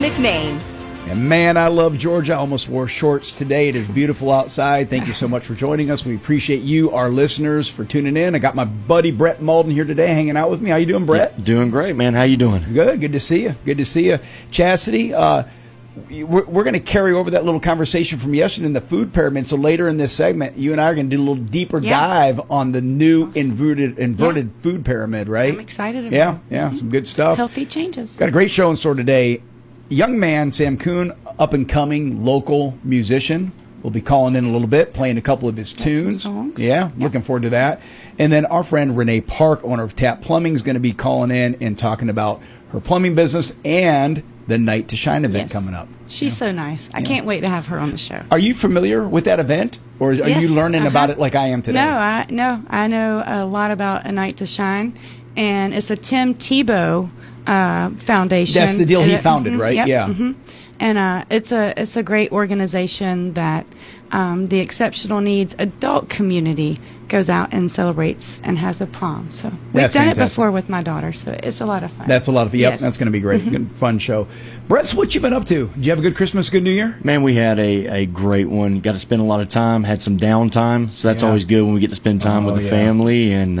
McMain. And man, I love Georgia. I almost wore shorts today. It is beautiful outside. Thank you so much for joining us. We appreciate you, our listeners, for tuning in. I got my buddy Brett Malden here today hanging out with me. How you doing, Brett? Yeah, doing great, man. How you doing? Good to see you. Good to see you. Chastity, we're going to carry over that little conversation from yesterday in the food pyramid. So later in this segment, you and I are going to do a little deeper dive on the new inverted food pyramid, right? I'm excited about it. Yeah, some good stuff. Healthy changes. Got a great show in store today. Young man, Sam Kuhn, up-and-coming local musician, will be calling in a little bit, playing a couple of his tunes. Yeah, looking forward to that. And then our friend Renee Park, owner of Tap Plumbing, is going to be calling in and talking about her plumbing business and the Night to Shine event coming up. She's so nice. I can't wait to have her on the show. Are you familiar with that event, or are you learning about it like I am today? No, I know a lot about A Night to Shine, and it's a Tim Tebow foundation. That's the deal he founded, right? Yep, yeah. And it's a great organization that the exceptional needs adult community goes out and celebrates and has a prom. So we've done it before with my daughter, so it's a lot of fun. That's a lot of fun. Yep, that's going to be great. Good, fun show. Brett, what you been up to? Did you have a good Christmas, good New Year? Man, we had a great one. Got to spend a lot of time. Had some downtime, so that's always good when we get to spend time with the family. And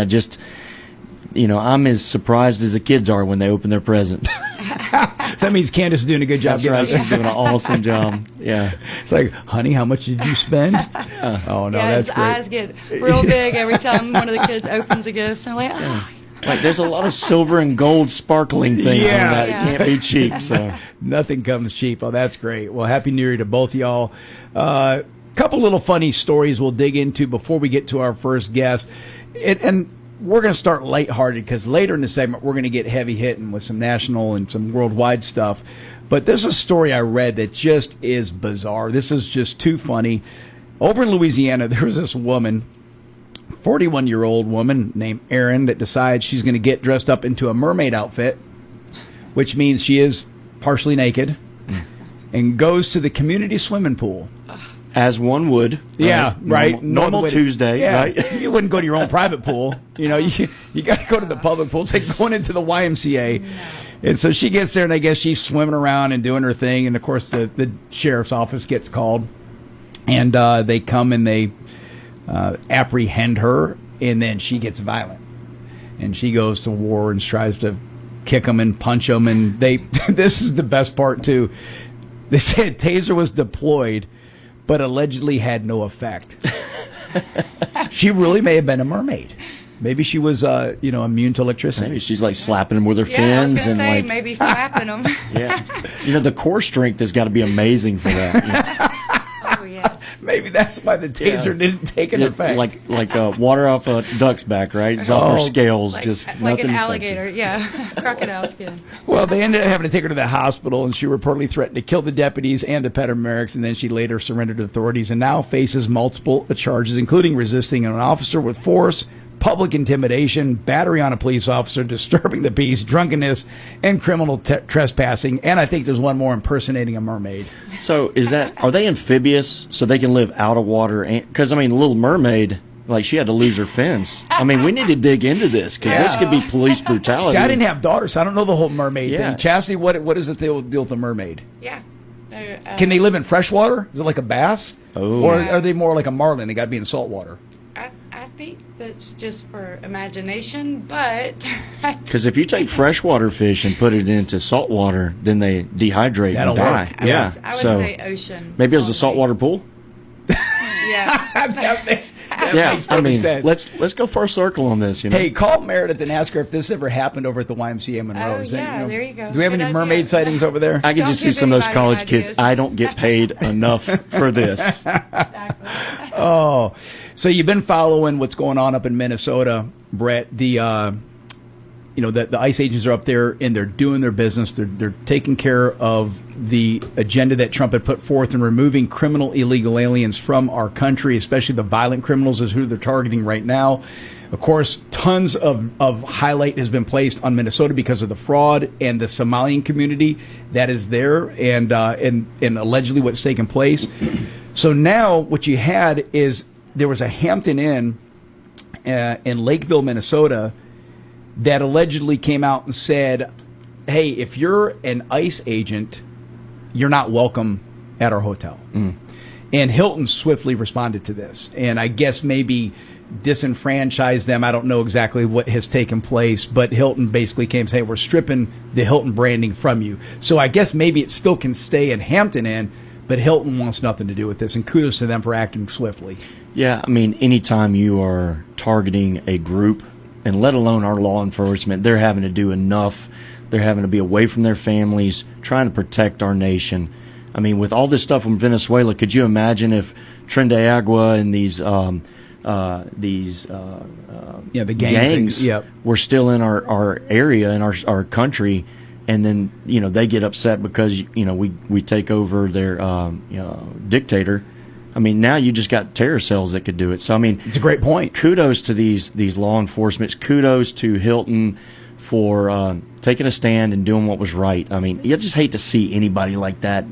just. I'm as surprised as the kids are when they open their presents. That means Candace is doing a good job. That's right. She's doing an awesome job. Yeah. It's like, honey, how much did you spend? Oh, no, that's his great. eyes get real big every time one of the kids opens a gift. So I'm like, Like, there's a lot of silver and gold sparkling things on that. It can't be cheap. So nothing comes cheap. Oh, that's great. Well, Happy New Year to both of y'all. Couple little funny stories we'll dig into before we get to our first guest. And we're going to start lighthearted because later in the segment we're going to get heavy hitting with some national and some worldwide stuff. But there's a story I read that just is bizarre. This is just too funny. Over in Louisiana, there was this woman, 41-year-old woman named Erin, that decides she's going to get dressed up into a mermaid outfit, which means she is partially naked, and goes to the community swimming pool. As one would. Right. Normal Tuesday, right? You wouldn't go to your own private pool. You got to go to the public pool. It's like going into the YMCA. And so she gets there, and I guess she's swimming around and doing her thing. And, of course, the sheriff's office gets called. And they come and they apprehend her, and then she gets violent. And she goes to war and tries to kick them and punch them. And this is the best part, too. They said taser was deployed, but allegedly had no effect. She really may have been a mermaid. Maybe she was, immune to electricity. Maybe she's like slapping them with her fins. I was gonna say, like maybe flapping them. Yeah, the core strength has got to be amazing for that. Oh yeah. Maybe that's why the taser didn't take an effect. Like water off a duck's back, right? It's off her scales, just like nothing. an alligator, crocodile skin. Well, they ended up having to take her to the hospital, and she reportedly threatened to kill the deputies and the paramedics, and then she later surrendered to authorities and now faces multiple charges, including resisting an officer with force, public intimidation, battery on a police officer, disturbing the peace, drunkenness, and criminal trespassing. And I think there's one more, impersonating a mermaid. So are they amphibious so they can live out of water? Because, Little Mermaid, like, she had to lose her fins. We need to dig into this because this could be police brutality. See, I didn't have daughters, so I don't know the whole mermaid thing. Chastity, what is it they'll deal with a mermaid? Yeah. Can they live in fresh water? Is it like a bass? Oh. Or are they more like a marlin? They got to be in salt water. I think that's just for imagination, but because if you take freshwater fish and put it into salt water, then they dehydrate and die. Work. I would say ocean. Maybe it was a saltwater pool. Yeah, that makes perfect sense. Let's go for a circle on this. Hey, call Meredith and ask her if this ever happened over at the YMCA Monroe. There you go. Do we have any mermaid sightings over there? I can just see some of those college kids. I don't get paid enough for this. Exactly. Oh, so you've been following what's going on up in Minnesota, Brett. The ICE agents are up there and they're doing their business. They're taking care of the agenda that Trump had put forth in removing criminal illegal aliens from our country, especially the violent criminals is who they're targeting right now. Of course, tons of highlight has been placed on Minnesota because of the fraud and the Somalian community that is there and allegedly what's taken place. So now what you had is there was a Hampton Inn in Lakeville, Minnesota, that allegedly came out and said, hey, if you're an ICE agent, you're not welcome at our hotel. And Hilton swiftly responded to this, and I guess maybe disenfranchised them. I don't know exactly what has taken place, but Hilton basically came saying, we're stripping the Hilton branding from you. So I guess maybe it still can stay in Hampton Inn, but Hilton wants nothing to do with this, and kudos to them for acting swiftly. Yeah, I mean, anytime you are targeting a group, and let alone our law enforcement, they're having to do enough. They're having to be away from their families, trying to protect our nation. I mean, with all this stuff in Venezuela, could you imagine if Tren de Agua and these the gangs were still in our area, in our country, and then, they get upset because, we take over their dictator. I mean, now you just got terror cells that could do it. So, I mean, it's a great point. Kudos to these law enforcement. Kudos to Hilton for taking a stand and doing what was right. I mean, you just hate to see anybody like that,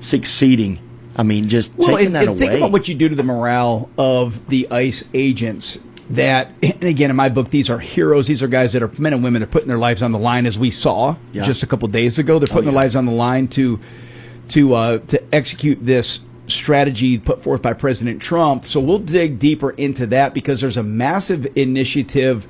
succeeding. I mean, just taking that away. Think about what you do to the morale of the ICE agents. That, and again, in my book, these are heroes. These are guys that are men and women that are putting their lives on the line, as we saw just a couple of days ago. They're putting their lives on the line to execute this strategy put forth by President Trump. So we'll dig deeper into that, because there's a massive initiative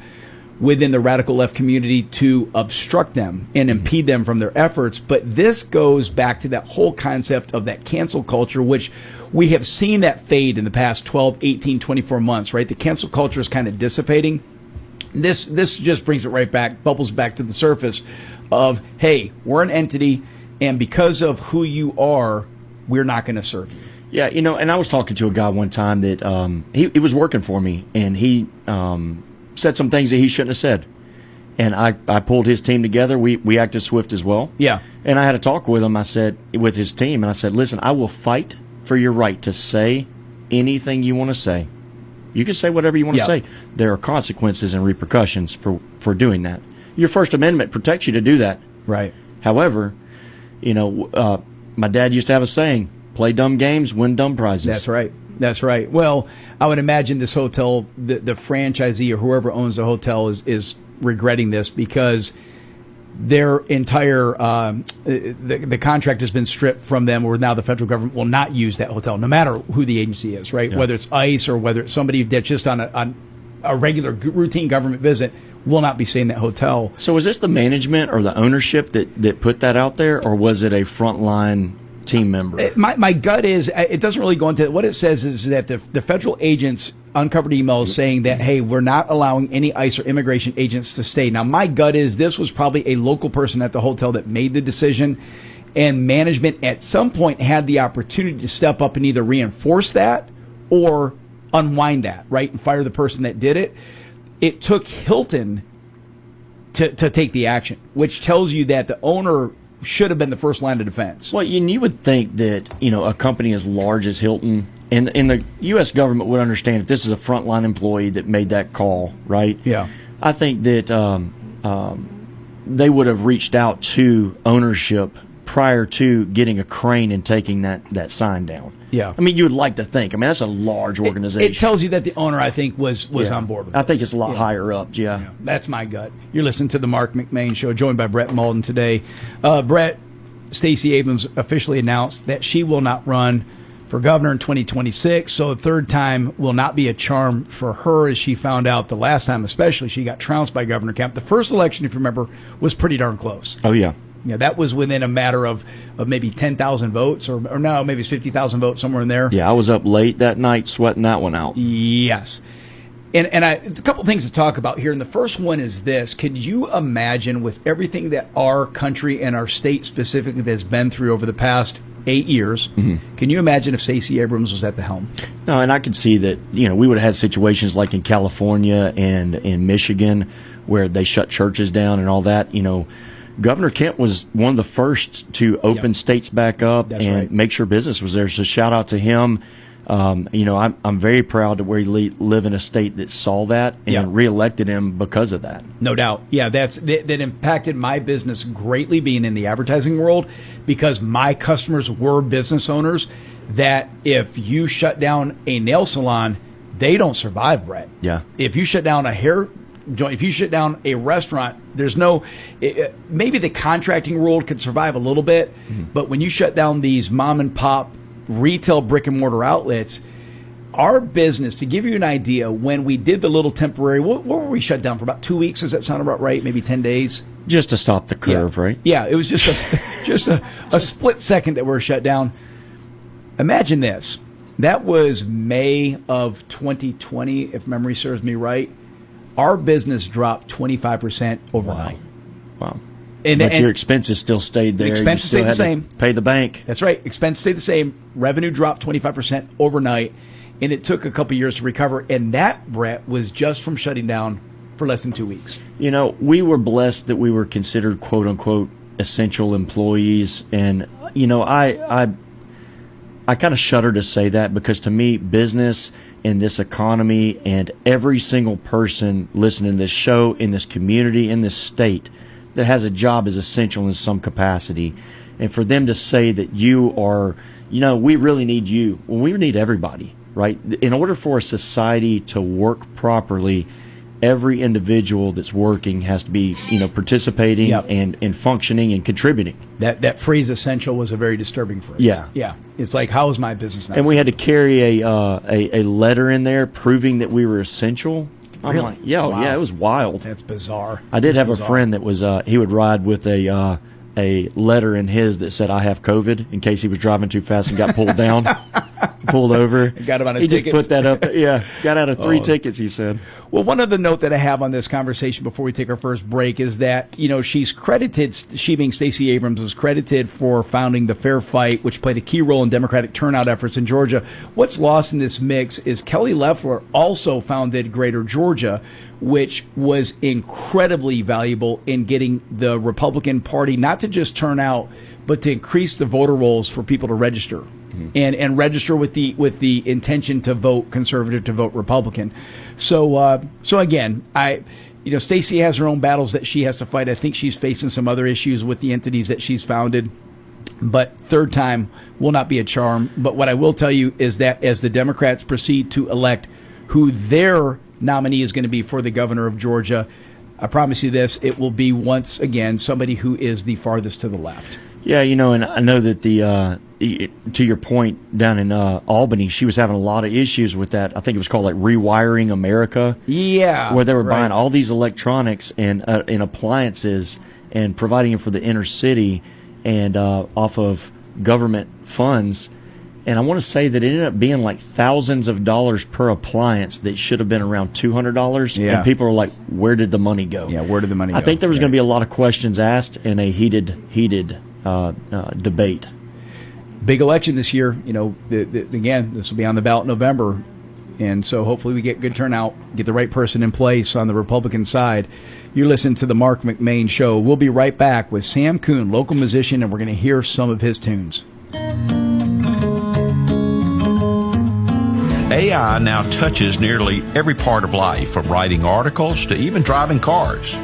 within the radical left community to obstruct them and impede them from their efforts. But this goes back to that whole concept of that cancel culture, which we have seen that fade in the past 12, 18, 24 months, right? The cancel culture is kind of dissipating. This just brings it right back, bubbles back to the surface of, hey, we're an entity, and because of who you are, we're not going to serve you. Yeah, and I was talking to a guy one time that he was working for me, and he said some things that he shouldn't have said. And I pulled his team together. We acted swift as well. Yeah. And I had a talk with him, with his team, and I said, listen, I will fight for your right to say anything you want to say. You can say whatever you want to say. There are consequences and repercussions for doing that. Your First Amendment protects you to do that. Right. However, my dad used to have a saying, play dumb games, win dumb prizes. That's right. Well, I would imagine this hotel, the franchisee or whoever owns the hotel is regretting this, because their entire the contract has been stripped from them, or now the federal government will not use that hotel, no matter who the agency is, right? Yeah. Whether it's ICE or whether it's somebody that's just on a regular routine government visit, will not be staying in that hotel. So is this the management or the ownership that put that out there, or was it a frontline team member? My gut is it doesn't really go into what it says is that the federal agents uncovered emails saying that, hey, we're not allowing any ICE or immigration agents to stay. Now, my gut is this was probably a local person at the hotel that made the decision, and management at some point had the opportunity to step up and either reinforce that or unwind that, right, and fire the person that did it. It took Hilton to take the action, which tells you that the owner should have been the first line of defense. Well, you would think that, a company as large as Hilton and the U.S. government would understand if this is a frontline employee that made that call, right? Yeah. I think that they would have reached out to ownership prior to getting a crane and taking that sign down. Yeah. I mean, you would like to think. I mean, that's a large organization. It tells you that the owner, I think, was on board with it. I think it's a lot higher up, yeah. That's my gut. You're listening to the Marc McMain Show, joined by Brett Malden today. Brett, Stacey Abrams officially announced that she will not run for governor in 2026, so a third time will not be a charm for her, as she found out the last time, especially, she got trounced by Governor Kemp. The first election, if you remember, was pretty darn close. Oh, yeah. Yeah, that was within a matter of maybe 10,000 votes, or no, maybe it's 50,000 votes, somewhere in there. Yeah, I was up late that night sweating that one out. Yes. And a couple things to talk about here, and the first one is this. Could you imagine, with everything that our country and our state specifically has been through over the past 8 years, can you imagine if Stacey Abrams was at the helm? No, and I could see that, we would have had situations like in California and in Michigan where they shut churches down and all that. Governor Kemp was one of the first to open states back up and make sure business was there. So shout out to him. I'm very proud that we live in a state that saw that and reelected him because of that. No doubt. Yeah, that impacted my business greatly, being in the advertising world, because my customers were business owners that if you shut down a nail salon, they don't survive, Brett. Yeah. If you shut down a hair joint, if you shut down a restaurant, there's no, maybe the contracting world could survive a little bit, but when you shut down these mom and pop retail brick and mortar outlets, our business, to give you an idea, when we did the little temporary, what were we shut down for, about 2 weeks? Does that sound about right? Maybe 10 days? Just to stop the curve, right? Yeah, it was just a split second that we were shut down. Imagine this. That was May of 2020, if memory serves me right. Our business dropped 25% overnight. Wow. But your expenses still stayed there. Expenses stayed the same. Pay the bank. That's right. Expenses stayed the same. Revenue dropped 25% overnight, and it took a couple years to recover. And that, Brett, was just from shutting down for less than 2 weeks. You know, we were blessed that we were considered quote unquote essential employees, and you know, I kind of shudder to say that, because to me, business in this economy and every single person listening to this show, in this community, in this state that has a job is essential in some capacity. And for them to say that you are, you know, we really need you. Well, we need everybody, right? In order for a society to work properly, every individual that's working has to be, you know, participating and functioning and contributing. That phrase "essential" was a very disturbing phrase. Yeah. It's like, how is my business not? And we had to carry a letter in there proving that we were essential. I'm Really? like, yeah, it was wild. That's bizarre. I did have a friend that was he would ride with a letter in his that said, "I have COVID," in case he was driving too fast and got pulled down, pulled over. Got him out of He tickets. just put that up. Yeah, got out of 3 tickets, he said. Well, one other note that I have on this conversation before we take our first break is that, you know, she being Stacey Abrams, was credited for founding the Fair Fight, which played a key role in Democratic turnout efforts in Georgia. What's lost in this mix is Kelly Loeffler also founded Greater Georgia, which was incredibly valuable in getting the Republican Party not to just turn out, but to increase the voter rolls for people to register. And register with the intention to vote conservative, to vote Republican. So again, Stacey has her own battles that she has to fight. I think she's facing some other issues with the entities that she's founded. But third time will not be a charm. But what I will tell you is that as the Democrats proceed to elect who their nominee is going to be for the governor of Georgia, I promise you this, it will be once again somebody who is the farthest to the left. Yeah, you know, and I know that to your point, down in Albany, she was having a lot of issues with that. I think it was called like Rewiring America. Yeah. Where they were buying all these electronics and appliances and providing them for the inner city and off of government funds. And I want to say that it ended up being like thousands of dollars per appliance that should have been around $200. Yeah. And people are like, where did the money go? Yeah, where did the money go? I think there was going to be a lot of questions asked and a heated debate. Big election this year. You know, again, this will be on the ballot in November. And so hopefully we get good turnout, get the right person in place on the Republican side. You listen to the Marc McMain Show. We'll be right back with Sam Kuhn, local musician, and we're going to hear some of his tunes. AI now touches nearly every part of life, from writing articles to even driving cars.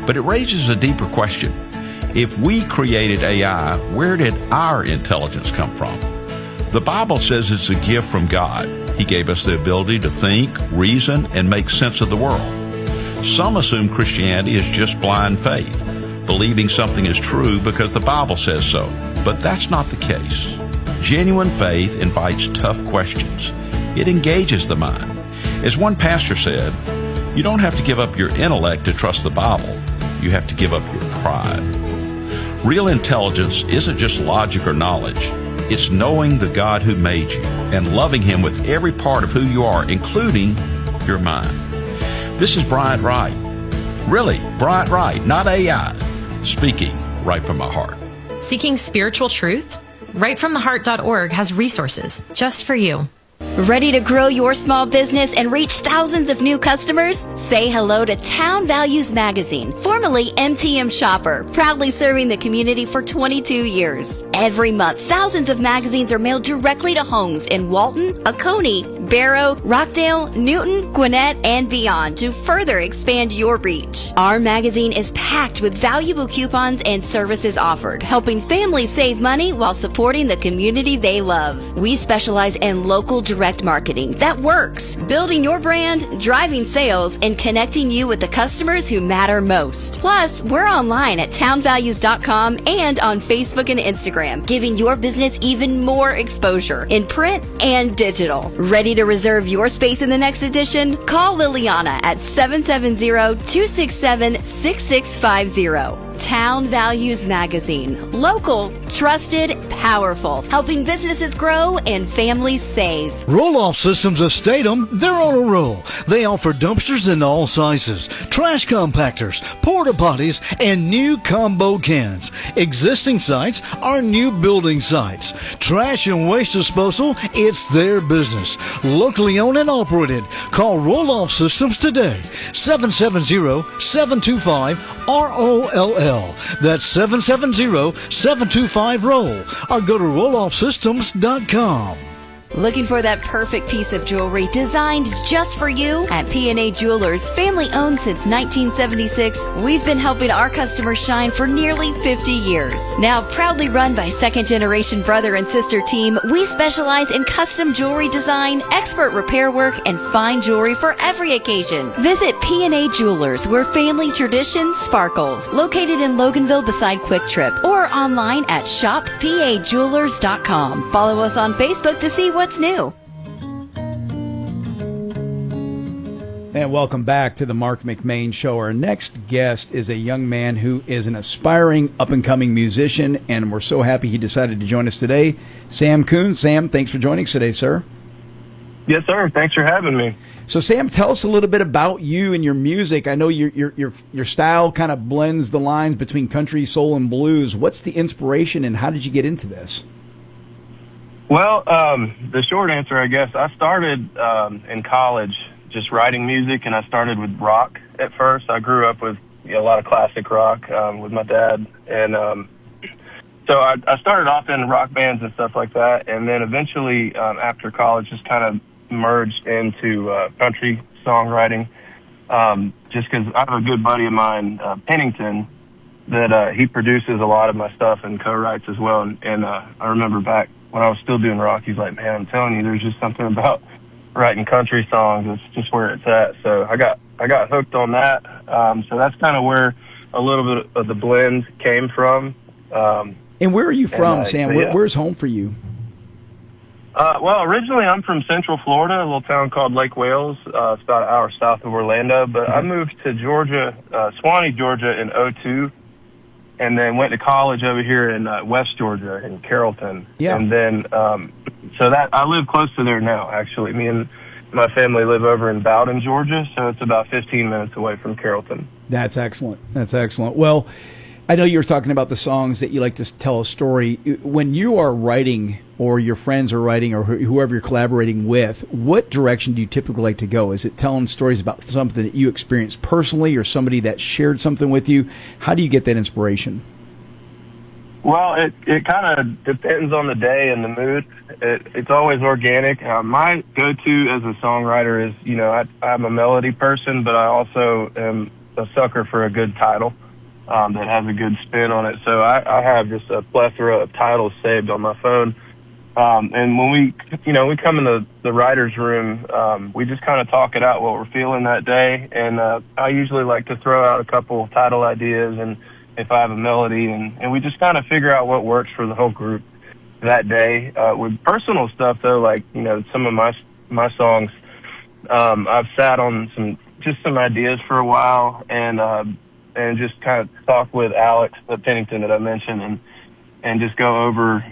But it raises a deeper question. If we created AI, where did our intelligence come from? The Bible says it's a gift from God. He gave us the ability to think, reason, and make sense of the world. Some assume Christianity is just blind faith, believing something is true because the Bible says so. But that's not the case. Genuine faith invites tough questions. It engages the mind. As one pastor said, you don't have to give up your intellect to trust the Bible. You have to give up your pride. Real intelligence isn't just logic or knowledge. It's knowing the God who made you and loving Him with every part of who you are, including your mind. This is Bryant Wright. Really, Bryant Wright, not AI, speaking right from my heart. Seeking spiritual truth? RightFromTheHeart.org has resources just for you. Ready to grow your small business and reach thousands of new customers? Say hello to Town Values Magazine, formerly MTM Shopper, proudly serving the community for 22 years. Every month, thousands of magazines are mailed directly to homes in Walton, Oconee, Barrow, Rockdale, Newton, Gwinnett, and beyond to further expand your reach. Our magazine is packed with valuable coupons and services offered, helping families save money while supporting the community they love. We specialize in local direct marketing that works, building your brand, driving sales, and connecting you with the customers who matter most. Plus, we're online at townvalues.com and on Facebook and Instagram, giving your business even more exposure in print and digital. Ready to reserve your space in the next edition? Call Liliana at 770-267-6650. Town Values Magazine. Local, trusted, powerful. Helping businesses grow and families save. Roll-Off Systems of Statham, they're on a roll. They offer dumpsters in all sizes, trash compactors, porta potties, and new combo cans. Existing sites are new building sites. Trash and waste disposal, it's their business. Locally owned and operated. Call Roll-Off Systems today. 770-725-ROLL. That's 770-725-ROLL. Or go to rolloffsystems.com. Looking for that perfect piece of jewelry designed just for you? At P&A Jewelers, family owned since 1976, we've been helping our customers shine for nearly 50 years. Now proudly run by second-generation brother and sister team, we specialize in custom jewelry design, expert repair work, and fine jewelry for every occasion. Visit P&A Jewelers, where family tradition sparkles. Located in Loganville beside Quick Trip, or online at shoppajewelers.com. Follow us on Facebook to see what's new. And welcome back to the Marc McMain Show. Our next guest is a young man who is an aspiring, up-and-coming musician, and we're so happy he decided to join us today. Sam Coon. Sam, thanks for joining us today, sir. Yes, sir. Thanks for having me. So, Sam, tell us a little bit about you and your music. I know your style kind of blends the lines between country, soul, and blues. What's the inspiration, and how did you get into this? Well, the short answer, I guess, I started in college just writing music, and I started with rock at first. I grew up with a lot of classic rock with my dad, and so I started off in rock bands and stuff like that, and then eventually after college just kind of merged into country songwriting, just because I have a good buddy of mine, Pennington, that he produces a lot of my stuff and co-writes as well, and I remember back when I was still doing rock, he's like, man, I'm telling you, there's just something about writing country songs. It's just where it's at. So I got hooked on that. So that's kind of where a little bit of the blend came from. And where are you from, Sam? Yeah. Where's home for you? Well, originally I'm from Central Florida, a little town called Lake Wales. It's about an hour south of Orlando. But I moved to Georgia, Swanee, Georgia in 2002. And then went to college over here in West Georgia in Carrollton. Yeah. And then, so that I live close to there now, actually. Me and my family live over in Bowden, Georgia, so it's about 15 minutes away from Carrollton. That's excellent. That's excellent. Well, I know you were talking about the songs that you like to tell a story. When you are writing, or your friends are writing, or whoever you're collaborating with, what direction do you typically like to go? Is it telling stories about something that you experienced personally, or somebody that shared something with you? How do you get that inspiration? Well, it kind of depends on the day and the mood. It's always organic. My go-to as a songwriter is, I'm a melody person, but I also am a sucker for a good title that has a good spin on it. So I have just a plethora of titles saved on my phone. And when we come in the writer's room, we just kind of talk it out, what we're feeling that day. And I usually like to throw out a couple title ideas, and if I have a melody, and we just kind of figure out what works for the whole group that day. With personal stuff, though, like, some of my songs, I've sat on some ideas for a while, and just kind of talk with Alex Pennington that I mentioned, and just go over,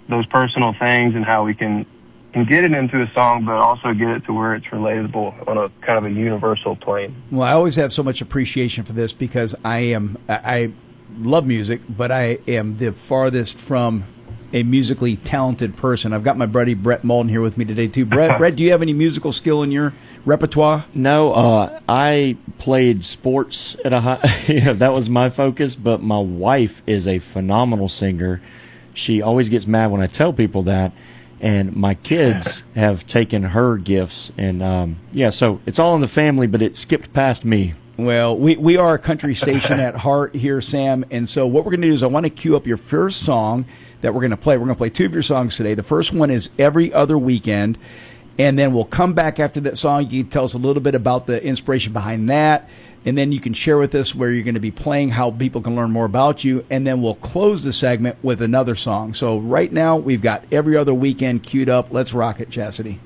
those personal things and how we can get it into a song, but also get it to where it's relatable on a kind of a universal plane. Well, I always have so much appreciation for this, because I love music, but I am the farthest from a musically talented person. I've got my buddy Brett Malden here with me today, too. Brett, do you have any musical skill in your repertoire? No, I played sports at a high, that was my focus, but my wife is a phenomenal singer. She always gets mad when I tell people that, And my kids have taken her gifts, and so it's all in the family, but it skipped past me. Well, we are a country station at heart here, Sam, and so what we're going to do is I want to cue up your first song that we're going to play. We're going to play 2 of your songs today. The first one is Every Other Weekend, and then we'll come back after that song. You can tell us a little bit about the inspiration behind that, and then you can share with us where you're going to be playing, how people can learn more about you, and then we'll close the segment with another song. So right now, we've got Every Other Weekend queued up. Let's rock it, Chastity.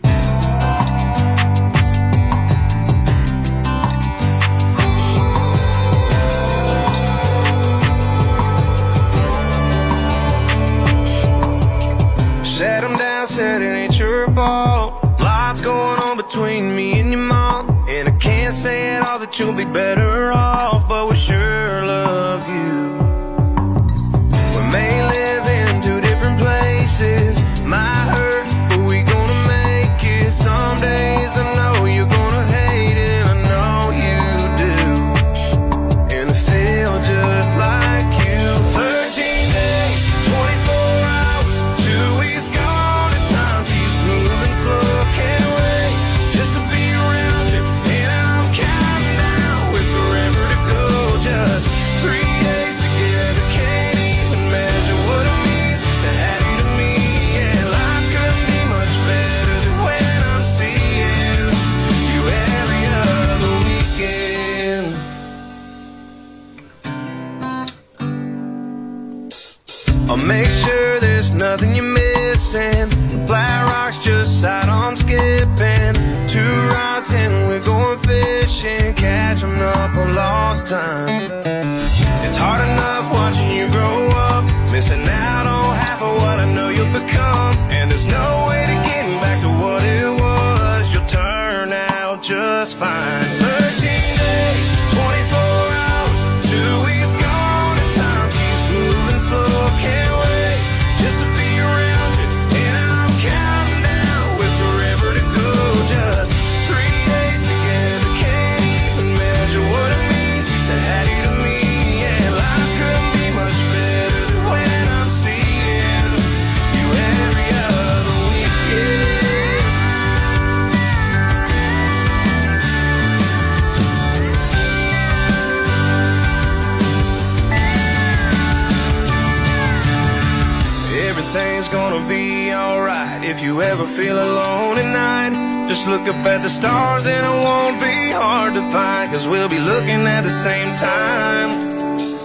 Sat him down, said it ain't your fault. Lots going on between me and your mom, and I can't say at all that you'll be better off, but we sure love you. We may live in 2 different places, might hurt, but we gonna make it. Some days I know you're gonna hate it, and I know you do, and I feel just like you. 13 days, 24 hours, 2 weeks gone, and time keeps moving slow. Can't wait just to be around you, and I'm counting down with forever to go. Just 3 days together, can't even measure what it means to have you to me. Yeah, life couldn't be much better than when I'm seeing you every other weekend. I'll make sure there's nothing you're missing. Black rocks just side on skipping. 2 rods and we're going fishing, catching up on lost time. It's hard enough watching you grow up, missing out on half of what I know you'll become. And there's no way to getting back to what it was. You'll turn out just fine. 13 days, 24 hours, 2 weeks gone, and time keeps moving slow. Can't wait just to be around you, and I'm counting down with forever to go. Just 3 days together, can't even measure what it means to have you to me. Yeah, life couldn't be much better than when I'm seeing you every other weekend. Everything's gonna be alright if you ever feel alone at night. Just look up at the stars and it won't be hard to find, 'cause we'll be looking at the same time.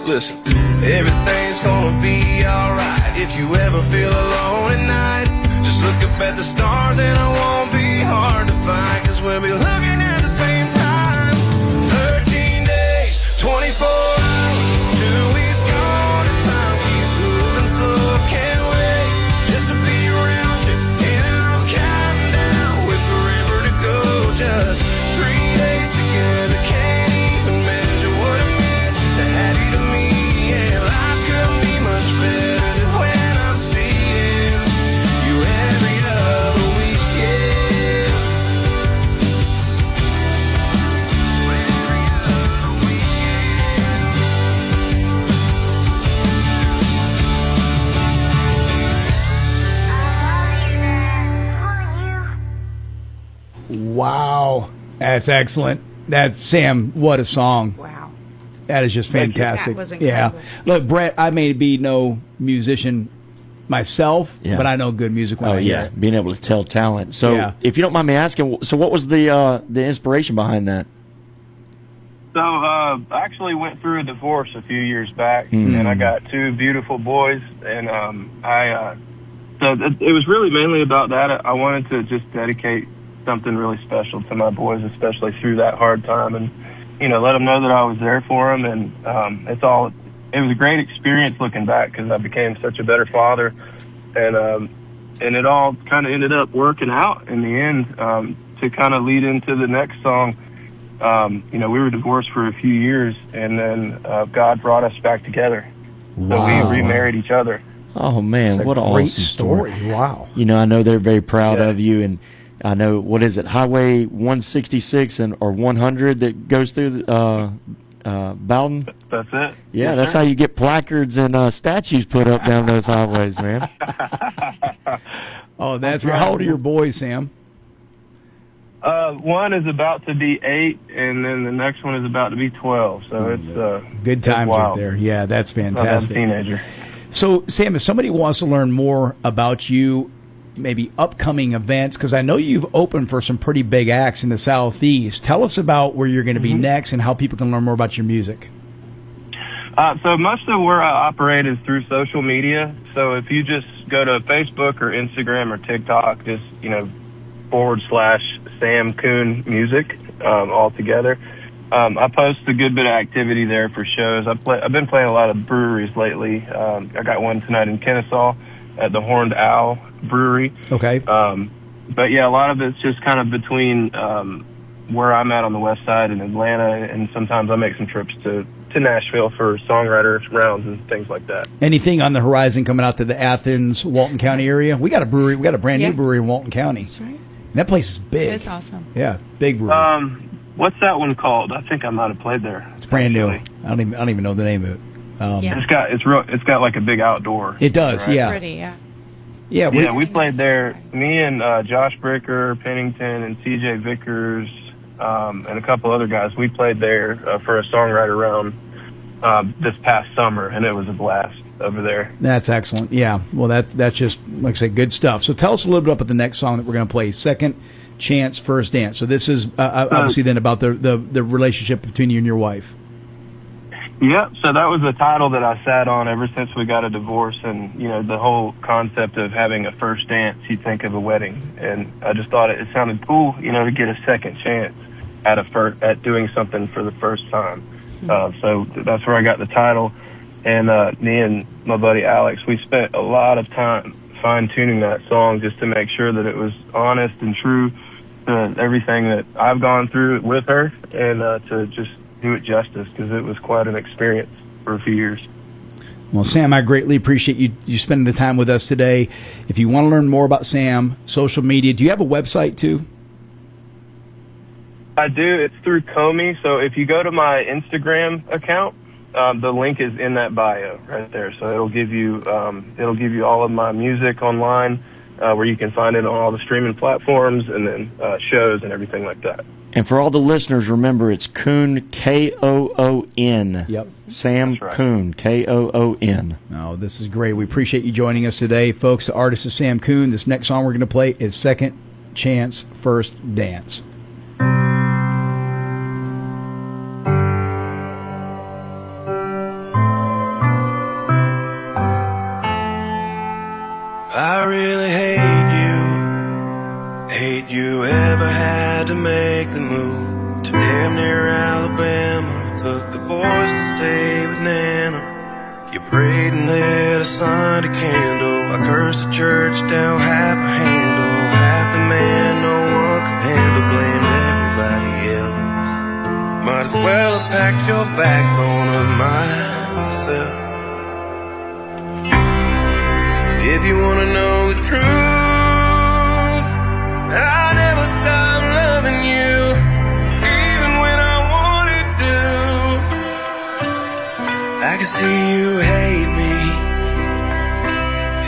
Listen, everything's gonna be alright if you ever feel alone at night. Just look up at the stars and it won't be hard to find, 'cause we'll be looking at the same time. 13 days, 24 hours, 2 weeks gone, and time keeps moving slow. Can't wait just to be around you, and I'm counting down with forever to go. Just 3 days together, can't even measure what it means to have you to me. Yeah, life couldn't be much better than when I'm seeing you every other weekend. Every other Wow, that's excellent. That Sam, what a song! Wow. That is just fantastic. That was yeah. incredible. Look, Brett, I may be no musician myself, Yeah. but I know good music when I hear it. being able to tell talent. So, Yeah. if you don't mind me asking, so what was the inspiration behind that? So, I actually went through a divorce a few years back, and I got 2 beautiful boys, and so it was really mainly about that. I wanted to just dedicate something really special to my boys, especially through that hard time, and let them know that I was there for them. And it was a great experience looking back, because I became such a better father, and it all kind of ended up working out in the end. To kind of lead into the next song, we were divorced for a few years, and then God brought us back together. So we remarried each other. Oh man, what an Great awesome story! Wow. I know they're very proud Yeah. of you, and I know, what is it, Highway 166 or 100 that goes through Bowden? That's it. Yeah, Yes, that's sir. how you get placards and statues put up down those highways, man. Oh, that's great. How old are your boys, Sam? One is about to be 8, and then the next one is about to be 12. So it's good times right there. Yeah, that's fantastic. I'm a teenager. So, Sam, if somebody wants to learn more about you, maybe upcoming events, because I know you've opened for some pretty big acts in the Southeast. Tell us about where you're going to be next and how people can learn more about your music. So most of where I operate is through social media. So if you just go to Facebook or Instagram or TikTok, just, / Sam Coon Music, all together. I post a good bit of activity there for shows. I've been playing a lot of breweries lately. I got one tonight in Kennesaw at the Horned Owl Brewery. Okay. But yeah, a lot of it's just kind of between where I'm at on the west side in Atlanta, and sometimes I make some trips to Nashville for songwriter rounds and things like that. Anything on the horizon coming out to the Athens, Walton County area? We got a brewery. We got a brand new brewery in Walton County. That's right. And that place is big. It's awesome. Yeah, big brewery. What's that one called? I think I might have played there. It's brand new. I don't even know the name of it. It's got like a big outdoor. It does. Right? Yeah. Pretty, Yeah. We played there. Me and Josh Bricker, Pennington, and CJ Vickers, and a couple other guys. We played there for a songwriter round this past summer, and it was a blast over there. That's excellent. Yeah. Well, that's just, like I say, good stuff. So tell us a little bit about the next song that we're going to play, Second Chance, First Dance. So this is obviously then about the relationship between you and your wife. Yep. So that was the title that I sat on ever since we got a divorce, and the whole concept of having a first dance. You think of a wedding, and I just thought it sounded cool, to get a second chance at doing something for the first time. So that's where I got the title. And me and my buddy Alex, we spent a lot of time fine-tuning that song just to make sure that it was honest and true to everything that I've gone through with her, and to just do it justice, because it was quite an experience for a few years. Well, Sam, I greatly appreciate you spending the time with us today. If you want to learn more about Sam, social media, do you have a website too? I do. It's through Comey. So if you go to my Instagram account, the link is in that bio right there. So it'll give you all of my music online, where you can find it on all the streaming platforms, and then shows and everything like that. And for all the listeners, remember it's Coon, Koon. Yep. Sam Coon, Koon. Oh, this is great. We appreciate you joining us today, folks. The artist is Sam Coon. This next song we're going to play is Second Chance, First Dance. I really hate you ever had to make the move to damn near Alabama. Took the boys to stay with Nana. You prayed and lit a Sunday candle. I cursed the church down half a handle. Half the man no one could handle, blamed everybody else. Might as well have packed your bags on of myself. If you wanna know the truth, I never stopped loving you, even when I wanted to. I can see you hate me,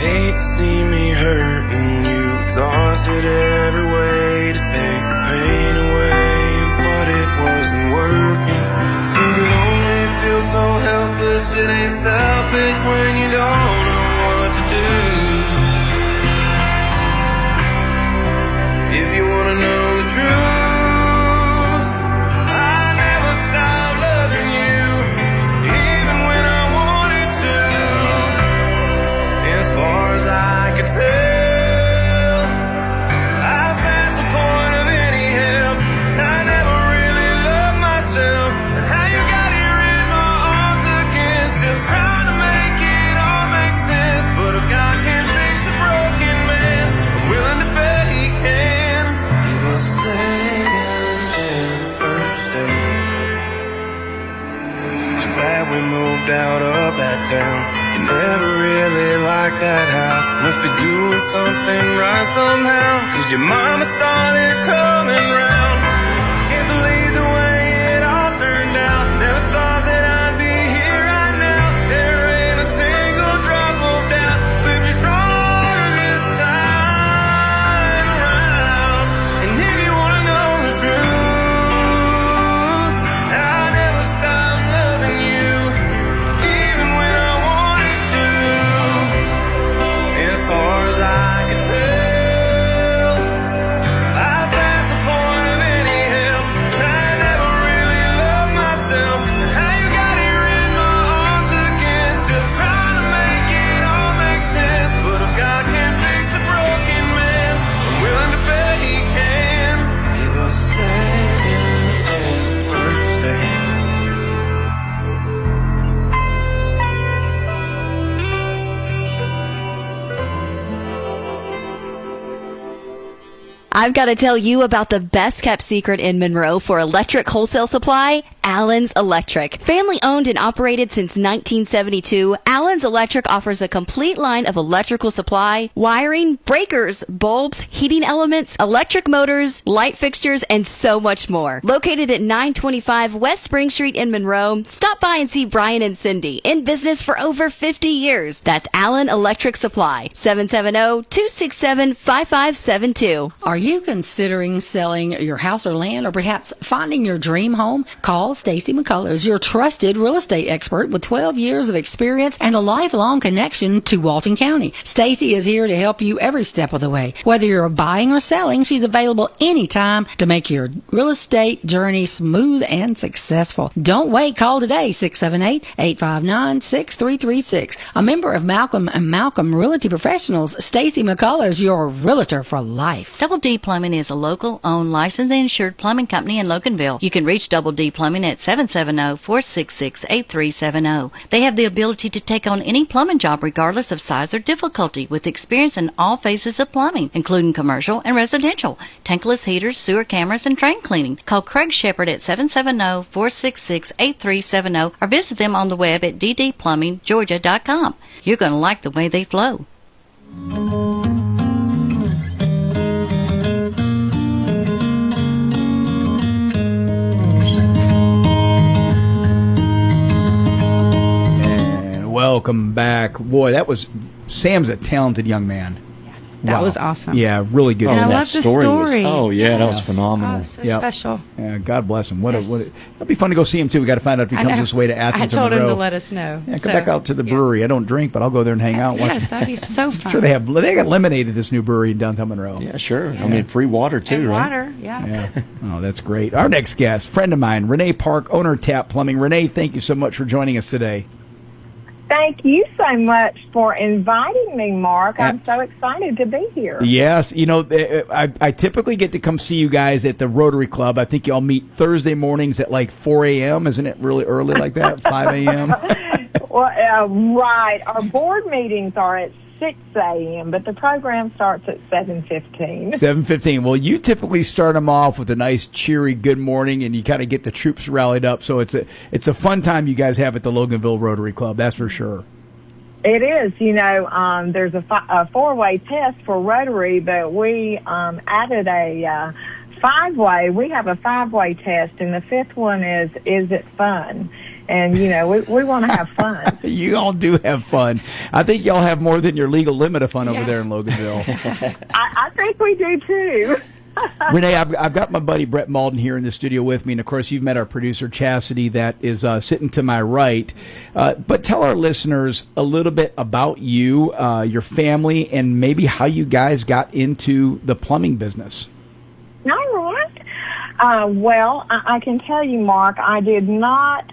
hate to see me hurting you. Exhausted every way to take the pain away, but it wasn't working. You can only feel so helpless, it ain't selfish when you don't know what to do. If you wanna know the truth, I never stopped loving you, even when I wanted to. And as far as I could tell, I was past the point of any help, 'cause I never really loved myself. And how you got here in my arms again, still trying to make it all make sense. But if God can fix a broken man, I'm willing to bet he can. Give us a second chance, first date. I'm glad we moved out of that town. You never really liked that house. Must be doing something right somehow, 'cause your mama started coming round. Can't believe the way it all turned out. Never thought that I'd be here right now. There ain't a single drop of doubt. We'll be stronger this time. I've got to tell you about the best kept secret in Monroe for electric wholesale supply, Allen's Electric. Family owned and operated since 1972, Allen's Electric offers a complete line of electrical supply, wiring, breakers, bulbs, heating elements, electric motors, light fixtures, and so much more. Located at 925 West Spring Street in Monroe, stop by and see Brian and Cindy, in business for over 50 years. That's Allen Electric Supply, 770-267-5572. Are you considering selling your house or land, or perhaps finding your dream home? Call Stacy McCullers, your trusted real estate expert with 12 years of experience and a lifelong connection to Walton County. Stacy is here to help you every step of the way. Whether you're buying or selling, she's available anytime to make your real estate journey smooth and successful. Don't wait. Call today, 678-859-6336. A member of Malcolm & Malcolm Realty Professionals, Stacy McCullers, your realtor for life. Double D Plumbing is a local, owned, licensed, and insured plumbing company in Loganville. You can reach Double D Plumbing at 770-466-8370. They have the ability to take on any plumbing job regardless of size or difficulty, with experience in all phases of plumbing, including commercial and residential, tankless heaters, sewer cameras, and drain cleaning. Call Craig Shepard at 770-466-8370 or visit them on the web at ddplumbinggeorgia.com. You're going to like the way they flow. Welcome back. Boy, Sam's a talented young man. That was awesome. Yeah, really good. And I love the story. That was phenomenal. So special. Yeah, God bless him. It'll be fun to go see him too. We got to find out if he comes this way to Athens. I told him to let us know. Yeah, come back out to the brewery. I don't drink, but I'll go there and hang out. Yes, that'd be so fun. I'm sure they got lemonade at this new brewery in downtown Monroe. Yeah, sure. I mean, free water too, and right? Water, yeah. Oh, that's great. Our next guest, friend of mine, Renee Park, owner of Tap Plumbing. Renee, thank you so much for joining us today. Thank you so much for inviting me, Mark. I'm so excited to be here. Yes. I typically get to come see you guys at the Rotary Club. I think y'all meet Thursday mornings at like 4 a.m. Isn't it really early like that? 5 a.m.? Well, right. Our board meetings are at 6 a.m., but the program starts at 7:15. 7:15. Well, you typically start them off with a nice, cheery good morning, and you kind of get the troops rallied up. So it's a fun time you guys have at the Loganville Rotary Club, that's for sure. It is. There's a four-way test for Rotary, but we added a five-way. We have a five-way test, and the fifth one is it fun? And, we want to have fun. You all do have fun. I think y'all have more than your legal limit of fun over there in Loganville. I think we do, too. Renee, I've got my buddy Brett Malden here in the studio with me. And, of course, you've met our producer, Chastity, that is sitting to my right. But tell our listeners a little bit about you, your family, and maybe how you guys got into the plumbing business. All right. Well, I can tell you, Mark, I did not...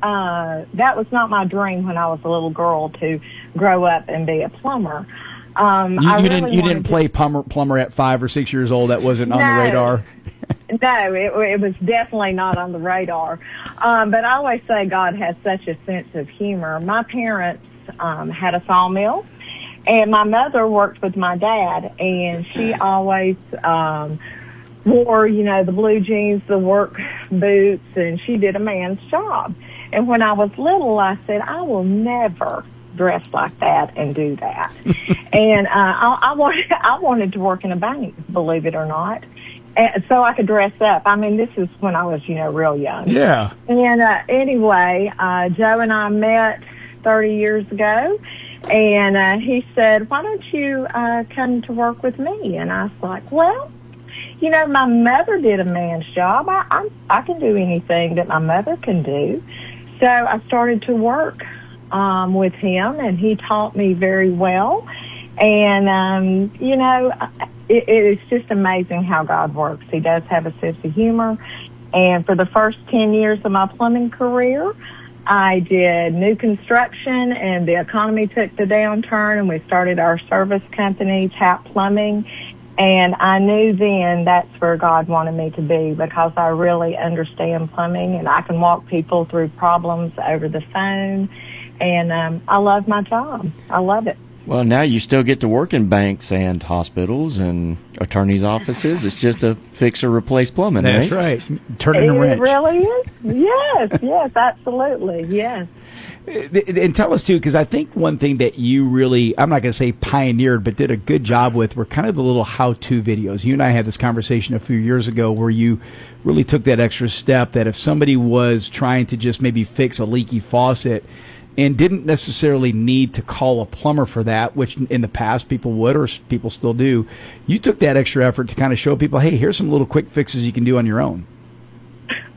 that was not my dream when I was a little girl to grow up and be a plumber. You didn't play plumber at 5 or 6 years old. That wasn't on the radar. No, it was definitely not on the radar. But I always say God has such a sense of humor. My parents had a sawmill, and my mother worked with my dad, and she always wore, the blue jeans, the work boots, and she did a man's job. And when I was little, I said, I will never dress like that and do that. And I wanted to work in a bank, believe it or not, so I could dress up. I mean, this is when I was, real young. Yeah. And anyway, Joe and I met 30 years ago, and he said, why don't you come to work with me? And I was like, well, my mother did a man's job. I can do anything that my mother can do. So I started to work with him, and he taught me very well. And, it is just amazing how God works. He does have a sense of humor. And for the first 10 years of my plumbing career, I did new construction, and the economy took the downturn, and we started our service company, Tap Plumbing. And I knew then that's where God wanted me to be, because I really understand plumbing, and I can walk people through problems over the phone. And I love my job. I love it. Well, now you still get to work in banks and hospitals and attorneys' offices. It's just a fix or replace plumbing, That's right. Turn it a wrench. It really is. Yes, absolutely. Yes. And tell us, too, because I think one thing that you really, I'm not going to say pioneered, but did a good job with were kind of the little how-to videos. You and I had this conversation a few years ago where you really took that extra step that if somebody was trying to just maybe fix a leaky faucet and didn't necessarily need to call a plumber for that, which in the past people would or people still do, you took that extra effort to kind of show people, hey, here's some little quick fixes you can do on your own.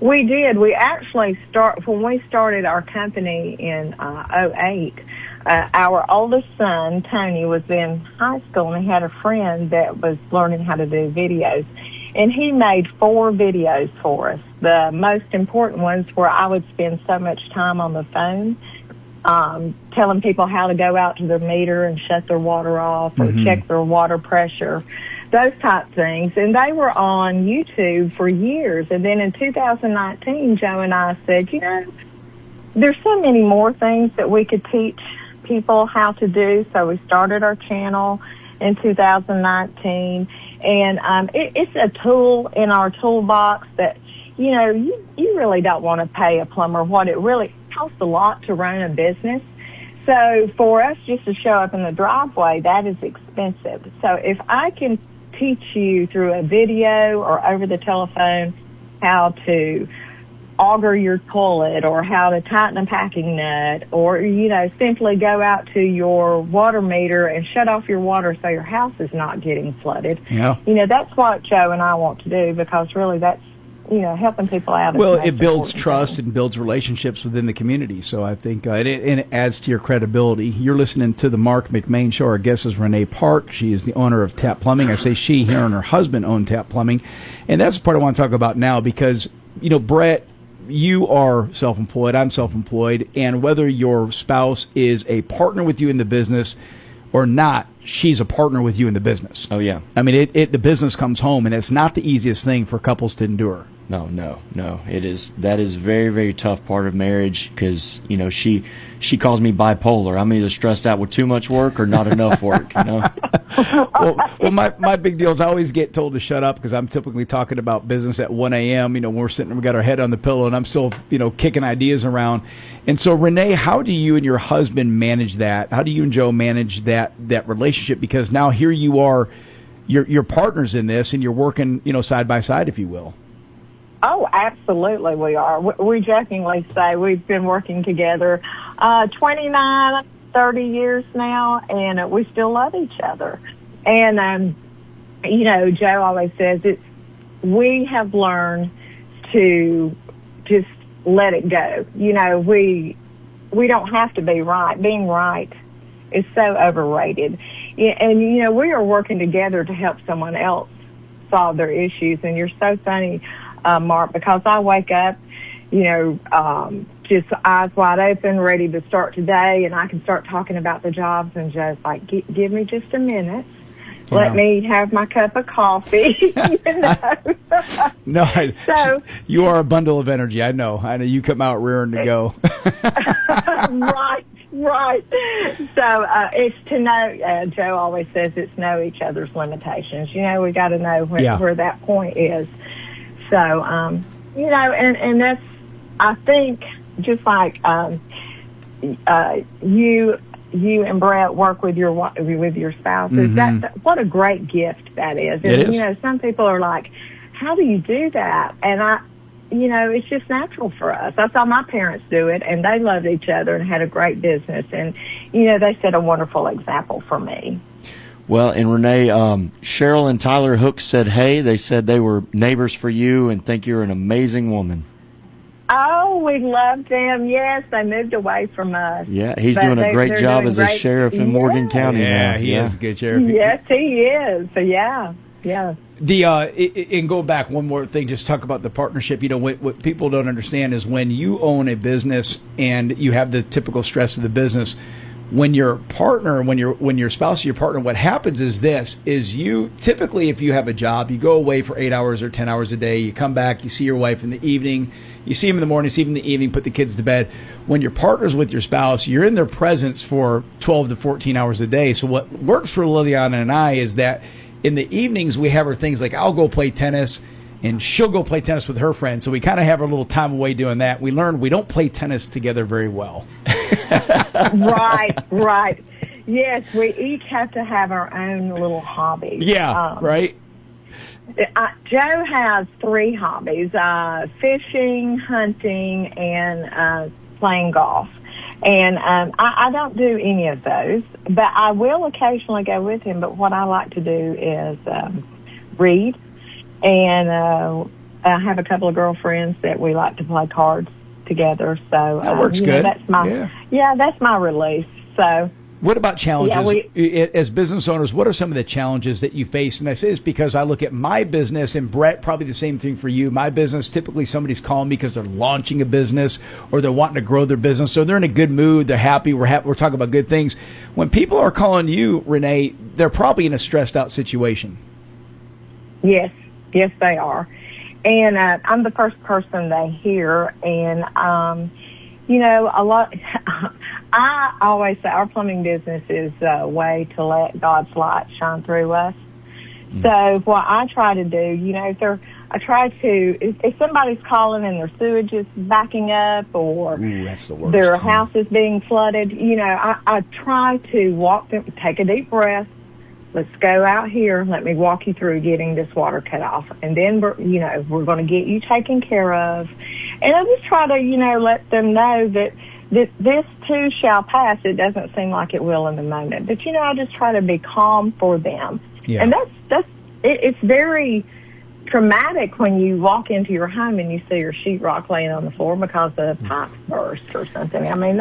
We did. We actually when we started our company in 2008, our oldest son, Tony, was in high school and he had a friend that was learning how to do videos. And he made 4 videos for us. The most important ones were I would spend so much time on the phone telling people how to go out to their meter and shut their water off or check their water pressure, those type things. And they were on YouTube for years. And then in 2019, Joe and I said, there's so many more things that we could teach people how to do. So we started our channel in 2019. And it's a tool in our toolbox that, you really don't want to pay a plumber what it really costs a lot to run a business. So for us just to show up in the driveway, that is expensive. So if I can teach you through a video or over the telephone how to auger your toilet or how to tighten a packing nut or, simply go out to your water meter and shut off your water so your house is not getting flooded. Yeah. That's what Joe and I want to do because really that's, helping people out. Well, it builds trust and builds relationships within the community. So I think it adds to your credibility. You're listening to the Marc McMain Show. Our guest is Renee Park. She is the owner of Tap Plumbing. I say she, her and her husband own Tap Plumbing. And that's the part I want to talk about now because, Brett, you are self-employed, I'm self-employed, and whether your spouse is a partner with you in the business or not, she's a partner with you in the business. Oh, yeah. I mean, the business comes home, and it's not the easiest thing for couples to endure. No. It is. That is very, very tough part of marriage because, she calls me bipolar. I'm either stressed out with too much work or not enough work, Well, my big deal is I always get told to shut up because I'm typically talking about business at 1 a.m., when we're sitting, we got our head on the pillow, and I'm still, kicking ideas around. And so, Renee, how do you and your husband manage that? How do you and Joe manage that relationship? Because now here you are, you're partners in this, and you're working, side by side, if you will. Oh, absolutely we are. We jokingly say we've been working together 29, 30 years now, and we still love each other. And, Joe always says we have learned to just let it go. We don't have to be right. Being right is so overrated. And, we are working together to help someone else solve their issues. And you're so funny, Mark, because I wake up, just eyes wide open, ready to start today, and I can start talking about the jobs, and Joe's like, give me just a minute. Let me have my cup of coffee. No, you are a bundle of energy. I know you come out rearing to go. Right. So it's to know, Joe always says it's know each other's limitations. We got to know where that point is. So, and that's, I think, just like you and Brett work with your spouses. What a great gift that is. And, it is. Some people are like, how do you do that? And it's just natural for us. I saw my parents do it, and they loved each other and had a great business. And, they set a wonderful example for me. Well, and Renee, Cheryl and Tyler Hook said, hey, they said they were neighbors for you and think you're an amazing woman. Oh, we loved them. Yes, they moved away from us. Yeah, he's doing a great job as a sheriff in Morgan County now. He is a good sheriff. Yes, he is. So, yeah. And go back one more thing, just talk about the partnership. What people don't understand is when you own a business and you have the typical stress of the business, when your partner, when your spouse or your partner, what happens is you typically, if you have a job, you go away for 8 hours or 10 hours a day, you come back, you see your wife in the evening, you see him in the morning, see him in the evening, put the kids to bed. When your partner's with your spouse, you're in their presence for 12 to 14 hours a day. So what works for Liliana and I is that in the evenings we have her things like I'll go play tennis and she'll go play tennis with her friends. So we kind of have a little time away doing that. We learned we don't play tennis together very well. Right. Yes, we each have to have our own little hobbies. Yeah, right. Joe has 3 hobbies, fishing, hunting, and playing golf. And I don't do any of those, but I will occasionally go with him. But what I like to do is read. And I have a couple of girlfriends that we like to play cards together. So that works good. That's my that's my release. So what about challenges as business owners? What are some of the challenges that you face? And I say this because I look at my business, and Brett, probably the same thing for you. My business, typically somebody's calling me because they're launching a business or they're wanting to grow their business. So they're in a good mood. They're happy. We're talking about good things. When people are calling you, Renee, they're probably in a stressed out situation. Yes, they are. And I'm the first person they hear. And, a lot, I always say our plumbing business is a way to let God's light shine through us. So what I try to do, if somebody's calling and their sewage is backing up or that's the worst. Their house is being flooded, I try to walk them, take a deep breath. Let's go out here. Let me walk you through getting this water cut off. And then, we're going to get you taken care of. And I just try to, let them know that this too shall pass. It doesn't seem like it will in the moment. But, I just try to be calm for them. Yeah. And it's very traumatic when you walk into your home and you see your sheetrock laying on the floor because the pipe burst or something. I mean,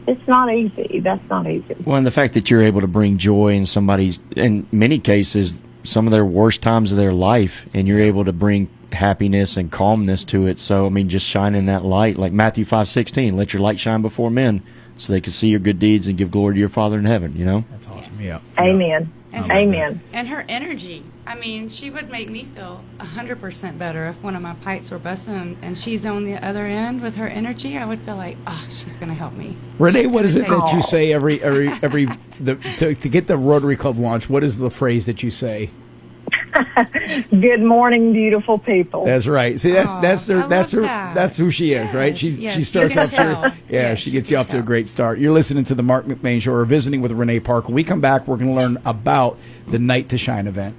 it's not easy. That's not easy. Well, and the fact that you're able to bring joy in somebody's, in many cases, some of their worst times of their life, and you're able to bring happiness and calmness to it. So, I mean, just shining that light, like Matthew 5:16, let your light shine before men so they can see your good deeds and give glory to your Father in heaven, That's awesome, yeah. Amen. Amen. And her energy. I mean, she would make me feel 100% better if one of my pipes were busting and she's on the other end with her energy. I would feel like, she's going to help me. Renee, what is it that you say to get the Rotary Club launch? What is the phrase that you say? Good morning, beautiful people. That's right. See, that's who she is, right? She starts off she gets you off to a great start. You're listening to the Marc McMain Show. We're visiting with Renee Park. When we come back, we're going to learn about the Night to Shine event.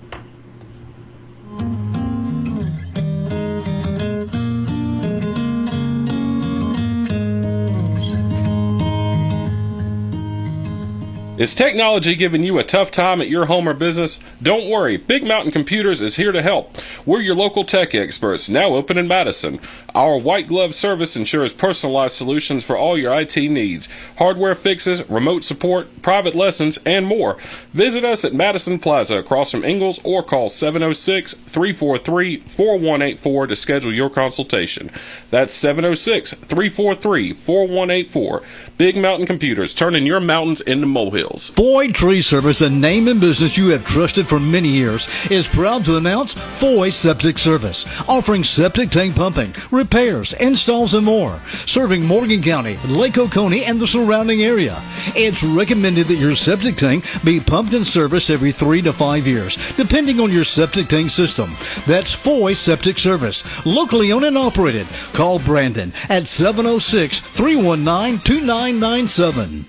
Is technology giving you a tough time at your home or business? Don't worry, Big Mountain Computers is here to help. We're your local tech experts, now open in Madison. Our white glove service ensures personalized solutions for all your IT needs. Hardware fixes, remote support, private lessons, and more. Visit us at Madison Plaza across from Ingalls or call 706-343-4184 to schedule your consultation. That's 706-343-4184. Big Mountain Computers, turning your mountains into molehills. Foy Tree Service, a name and business you have trusted for many years, is proud to announce Foy Septic Service, offering septic tank pumping, repairs, installs, and more, serving Morgan County, Lake Oconee, and the surrounding area. It's recommended that your septic tank be pumped and serviced every 3 to 5 years, depending on your septic tank system. That's Foy Septic Service, locally owned and operated. Call Brandon at 706-319-2997.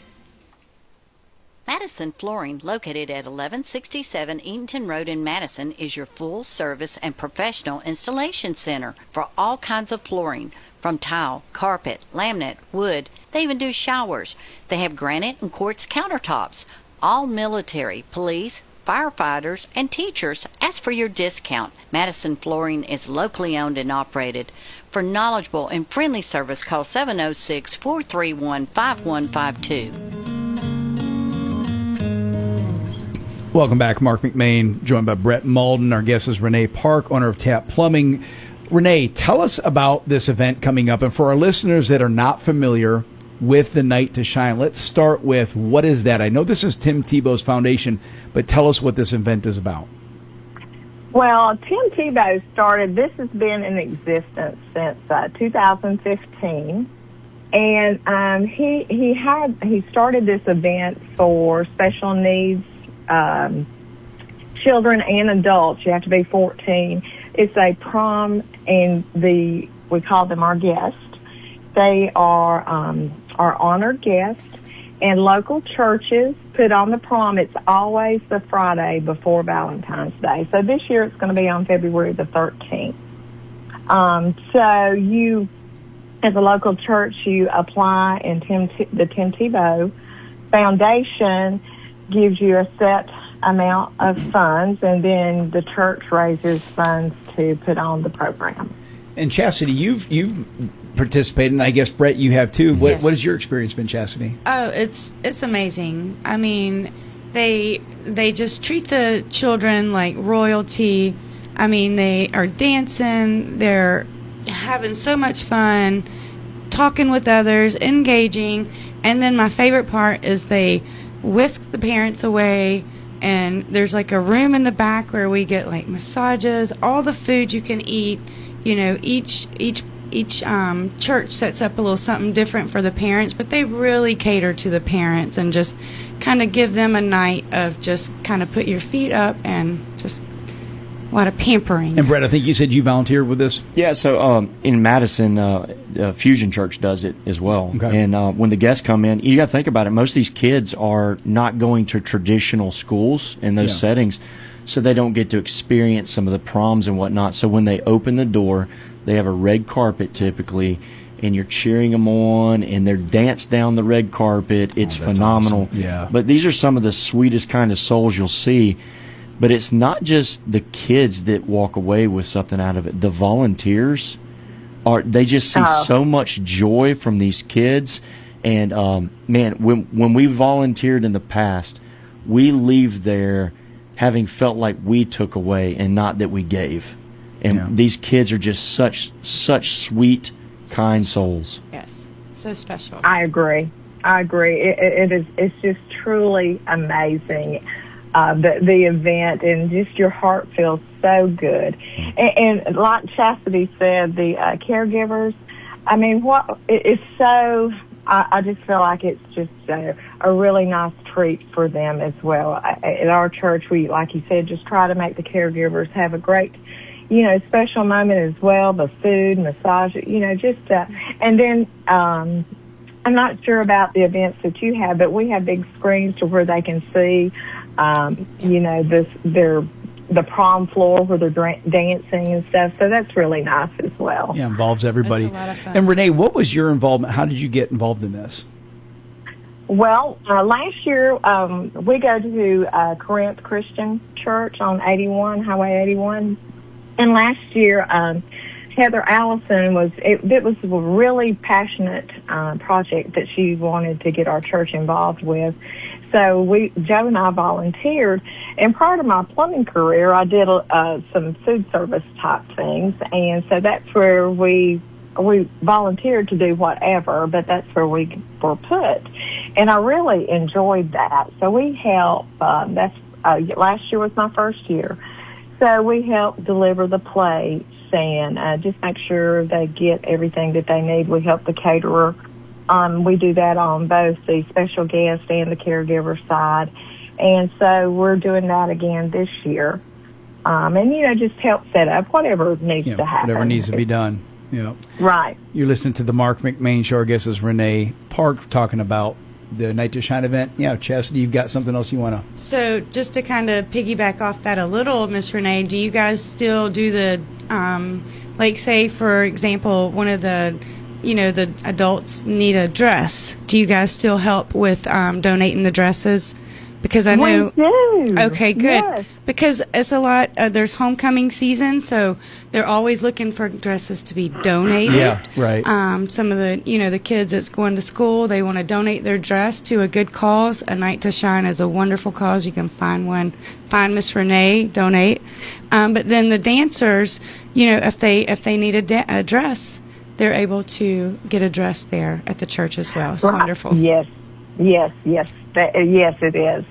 Madison Flooring, located at 1167 Eatonton Road in Madison, is your full-service and professional installation center for all kinds of flooring, from tile, carpet, laminate, wood. They even do showers. They have granite and quartz countertops. All military, police, firefighters, and teachers ask for your discount. Madison Flooring is locally owned and operated. For knowledgeable and friendly service, call 706-431-5152. Welcome back. Marc McMain, joined by Brett Malden. Our guest is Renee Park, owner of Tap Plumbing. Renee, tell us about this event coming up. And for our listeners that are not familiar, with the Night to Shine. Let's start with, what is that? I know this is Tim Tebow's foundation, but tell us what this event is about. Well, Tim Tebow started, this has been in existence since 2015. And he started this event for special needs children and adults. You have to be 14. It's a prom, and we call them our guests. They are our honored guests, and local churches put on the prom. It's always the Friday before Valentine's Day. So this year it's going to be on February the 13th. So you, as a local church, you apply, and the Tim Tebow Foundation gives you a set amount of funds, and then the church raises funds to put on the program. And Chastity, you've participated, and I guess Brett, you have too. What Yes. has your experience been, Chastity? Oh, it's amazing. I mean, they just treat the children like royalty. I mean, they are dancing, they're having so much fun, talking with others, engaging, and then my favorite part is they whisk the parents away, and there's like a room in the back where we get like massages, all the food you can eat. You know, each church sets up a little something different for the parents, but they really cater to the parents and just kind of give them a night of just kind of put your feet up and just a lot of pampering. And Brett, I think you said you volunteered with this? Yeah, so in Madison, Fusion Church does it as well. Okay. And when the guests come in, you got to think about it. Most of these kids are not going to traditional schools in those settings, so they don't get to experience some of the proms and whatnot. So when they open the door, they have a red carpet typically, and you're cheering them on, and they're danced down the red carpet. It's phenomenal. Awesome. Yeah. But these are some of the sweetest kind of souls you'll see. But it's not just the kids that walk away with something out of it. The volunteers they just see so much joy from these kids. And man, when we volunteered in the past, we leave there having felt like we took away and not that we gave. And these kids are just such sweet, kind souls. Yes, so special. I agree. It's just truly amazing. The event, and just your heart feels so good. And like Chastity said, the caregivers, I mean, it's so, I just feel like it's just a really nice treat for them as well. At our church, we, like you said, just try to make the caregivers have a great, special moment as well. The food, massage, and then, I'm not sure about the events that you have, but we have big screens to where they can see, the prom floor where they're dancing and stuff. So that's really nice as well. Yeah, involves everybody. It's a lot of fun. And Renee, what was your involvement? How did you get involved in this? Well, last year we go to Corinth Christian Church on Highway 81, and last year Heather Allison it was a really passionate project that she wanted to get our church involved with. So Joe and I volunteered, and prior to my plumbing career, I did some food service type things, and so that's where we volunteered to do whatever, but that's where we were put, and I really enjoyed that. So we helped. Last year was my first year, so we helped deliver the plates and just make sure they get everything that they need. We help the caterer. We do that on both the special guest and the caregiver side. And so we're doing that again this year. And, just help set up whatever needs to happen. Whatever needs to be done. Right. You're listening to the Marc McMain Show. Our guest is Renee Park talking about the Night to Shine event. Yeah, Chastity, you've got something else you want to... So just to kind of piggyback off that a little, Miss Renee, do you guys still do the, like say, for example, one of the... the adults need a dress. Do you guys still help with donating the dresses? Because I know... We do. Okay, good. Yes. Because it's a lot... there's homecoming season, so they're always looking for dresses to be donated. Yeah, right. Some of the, the kids that's going to school, they want to donate their dress to a good cause. A Night to Shine is a wonderful cause. You can find one. Find Miss Renee, donate. But then the dancers, if they need a dress, they're able to get addressed there at the church as well. It's wonderful. Yes, yes, it is.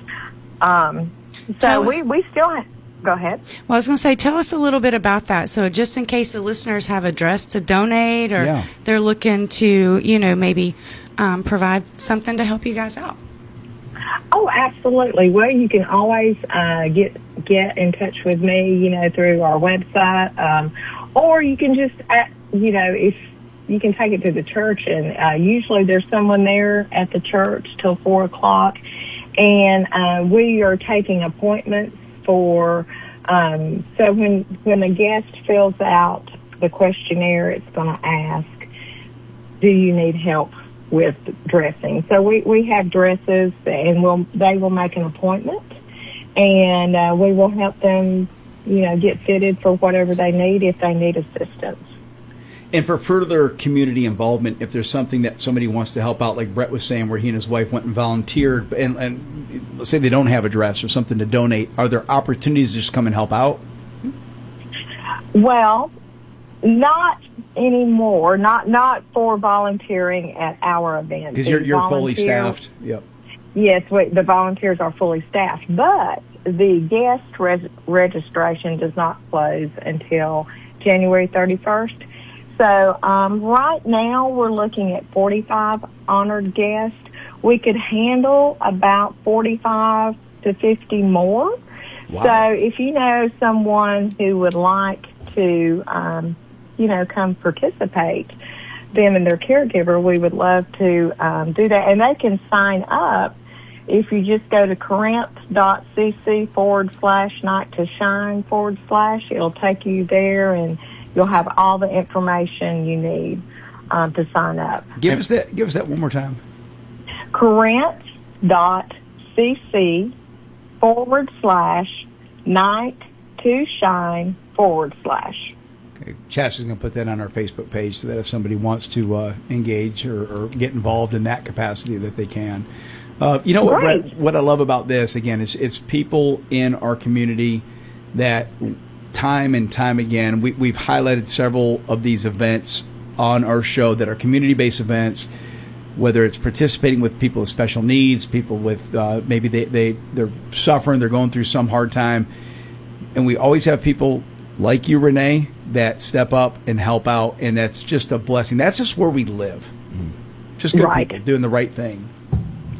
So we still go ahead. Well, I was going to say, tell us a little bit about that. So just in case the listeners have addressed to donate, or they're looking to, maybe provide something to help you guys out. Oh, absolutely. Well, you can always get in touch with me, through our website, or you can just, if you can take it to the church, and usually there's someone there at the church till 4:00, and we are taking appointments for. So when the guest fills out the questionnaire, it's going to ask, "Do you need help with dressing?" So we have dresses, and they will make an appointment, and we will help them, get fitted for whatever they need if they need assistance. And for further community involvement, if there's something that somebody wants to help out, like Brett was saying, where he and his wife went and volunteered, and let's say they don't have a dress or something to donate, are there opportunities to just come and help out? Well, not anymore. Not for volunteering at our events. Because you're fully staffed. Yep. Yes, the volunteers are fully staffed, but the guest registration does not close until January 31st. So right now we're looking at 45 honored guests. We could handle about 45 to 50 more. Wow. So if you know someone who would like to, come participate, them and their caregiver, we would love to do that. And they can sign up if you just go to corinth.cc/night to shine / it'll take you there, and you'll have all the information you need to sign up. Give us that one more time. corinth.cc / night to shine / Okay. Chas is going to put that on our Facebook page so that if somebody wants to engage or get involved in that capacity, that they can. What, Brett, what I love about this, again, is it's people in our community that time and time again, we've highlighted several of these events on our show that are community-based events, whether it's participating with people with special needs, people with maybe they're suffering, they're going through some hard time. And we always have people like you, Renee, that step up and help out, and that's just a blessing. That's just where we live. Just good people doing the right thing.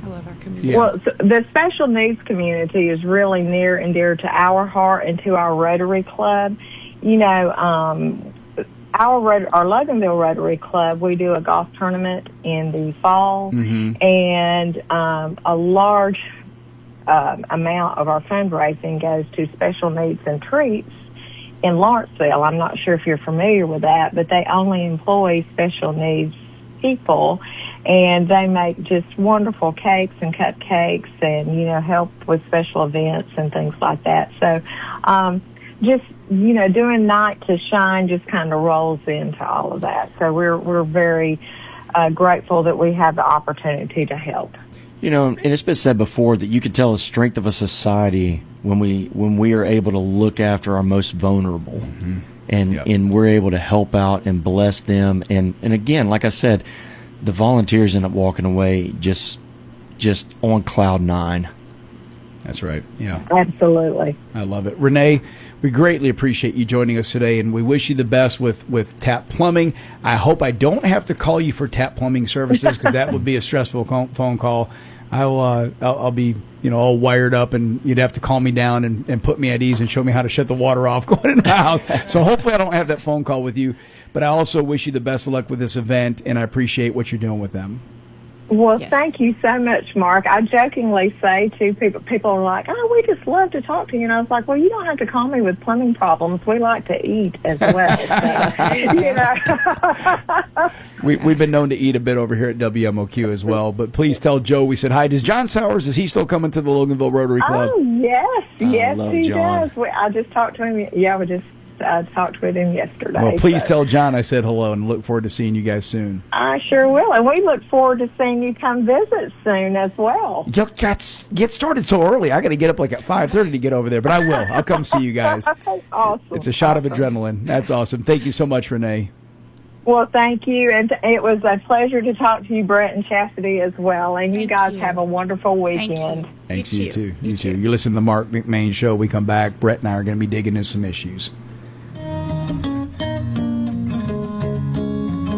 I love our community. Yeah. Well, the special needs community is really near and dear to our heart and to our Rotary Club. Our Loganville Rotary Club, we do a golf tournament in the fall, and a large amount of our fundraising goes to special needs and treats in Lawrenceville. I'm not sure if you're familiar with that, but they only employ special needs people, and they make just wonderful cakes and cupcakes and, help with special events and things like that. So doing Night to Shine just kind of rolls into all of that. So we're very grateful that we have the opportunity to help. And it's been said before that you could tell the strength of a society when we are able to look after our most vulnerable, and we're able to help out and bless them. And again, like I said, the volunteers end up walking away just on cloud 9. That's right. Yeah. Absolutely. I love it. Renee, we greatly appreciate you joining us today, and we wish you the best with Tap Plumbing. I hope I don't have to call you for Tap Plumbing services, because that would be a stressful phone call. I'll be all wired up, and you'd have to calm me down and put me at ease and show me how to shut the water off going in the house. So hopefully I don't have that phone call with you. But I also wish you the best of luck with this event, and I appreciate what you're doing with them. Well, thank you so much, Mark. I jokingly say to people are like, "Oh, we just love to talk to you." And I was like, "Well, you don't have to call me with plumbing problems. We like to eat as well." So, We've been known to eat a bit over here at WMOQ as well. But please tell Joe we said hi. Does John Sowers, is he still coming to the Loganville Rotary Club? Oh, yes, he John. does. I just talked to him. Yeah, I talked with him yesterday. Well, please tell John I said hello, and look forward to seeing you guys soon. I sure will, and we look forward to seeing you come visit soon as well. Get started so early. I got to get up like at 5:30 to get over there, but I will. I'll come see you guys. Awesome. It's a shot of adrenaline. That's awesome. Thank you so much, Renee. Well, thank you. And it was a pleasure to talk to you, Brett and Chastity, as well. And you guys have a wonderful weekend. Thanks, you too. You too. You listen to the Marc McMain Show. We come back. Brett and I are going to be digging into some issues.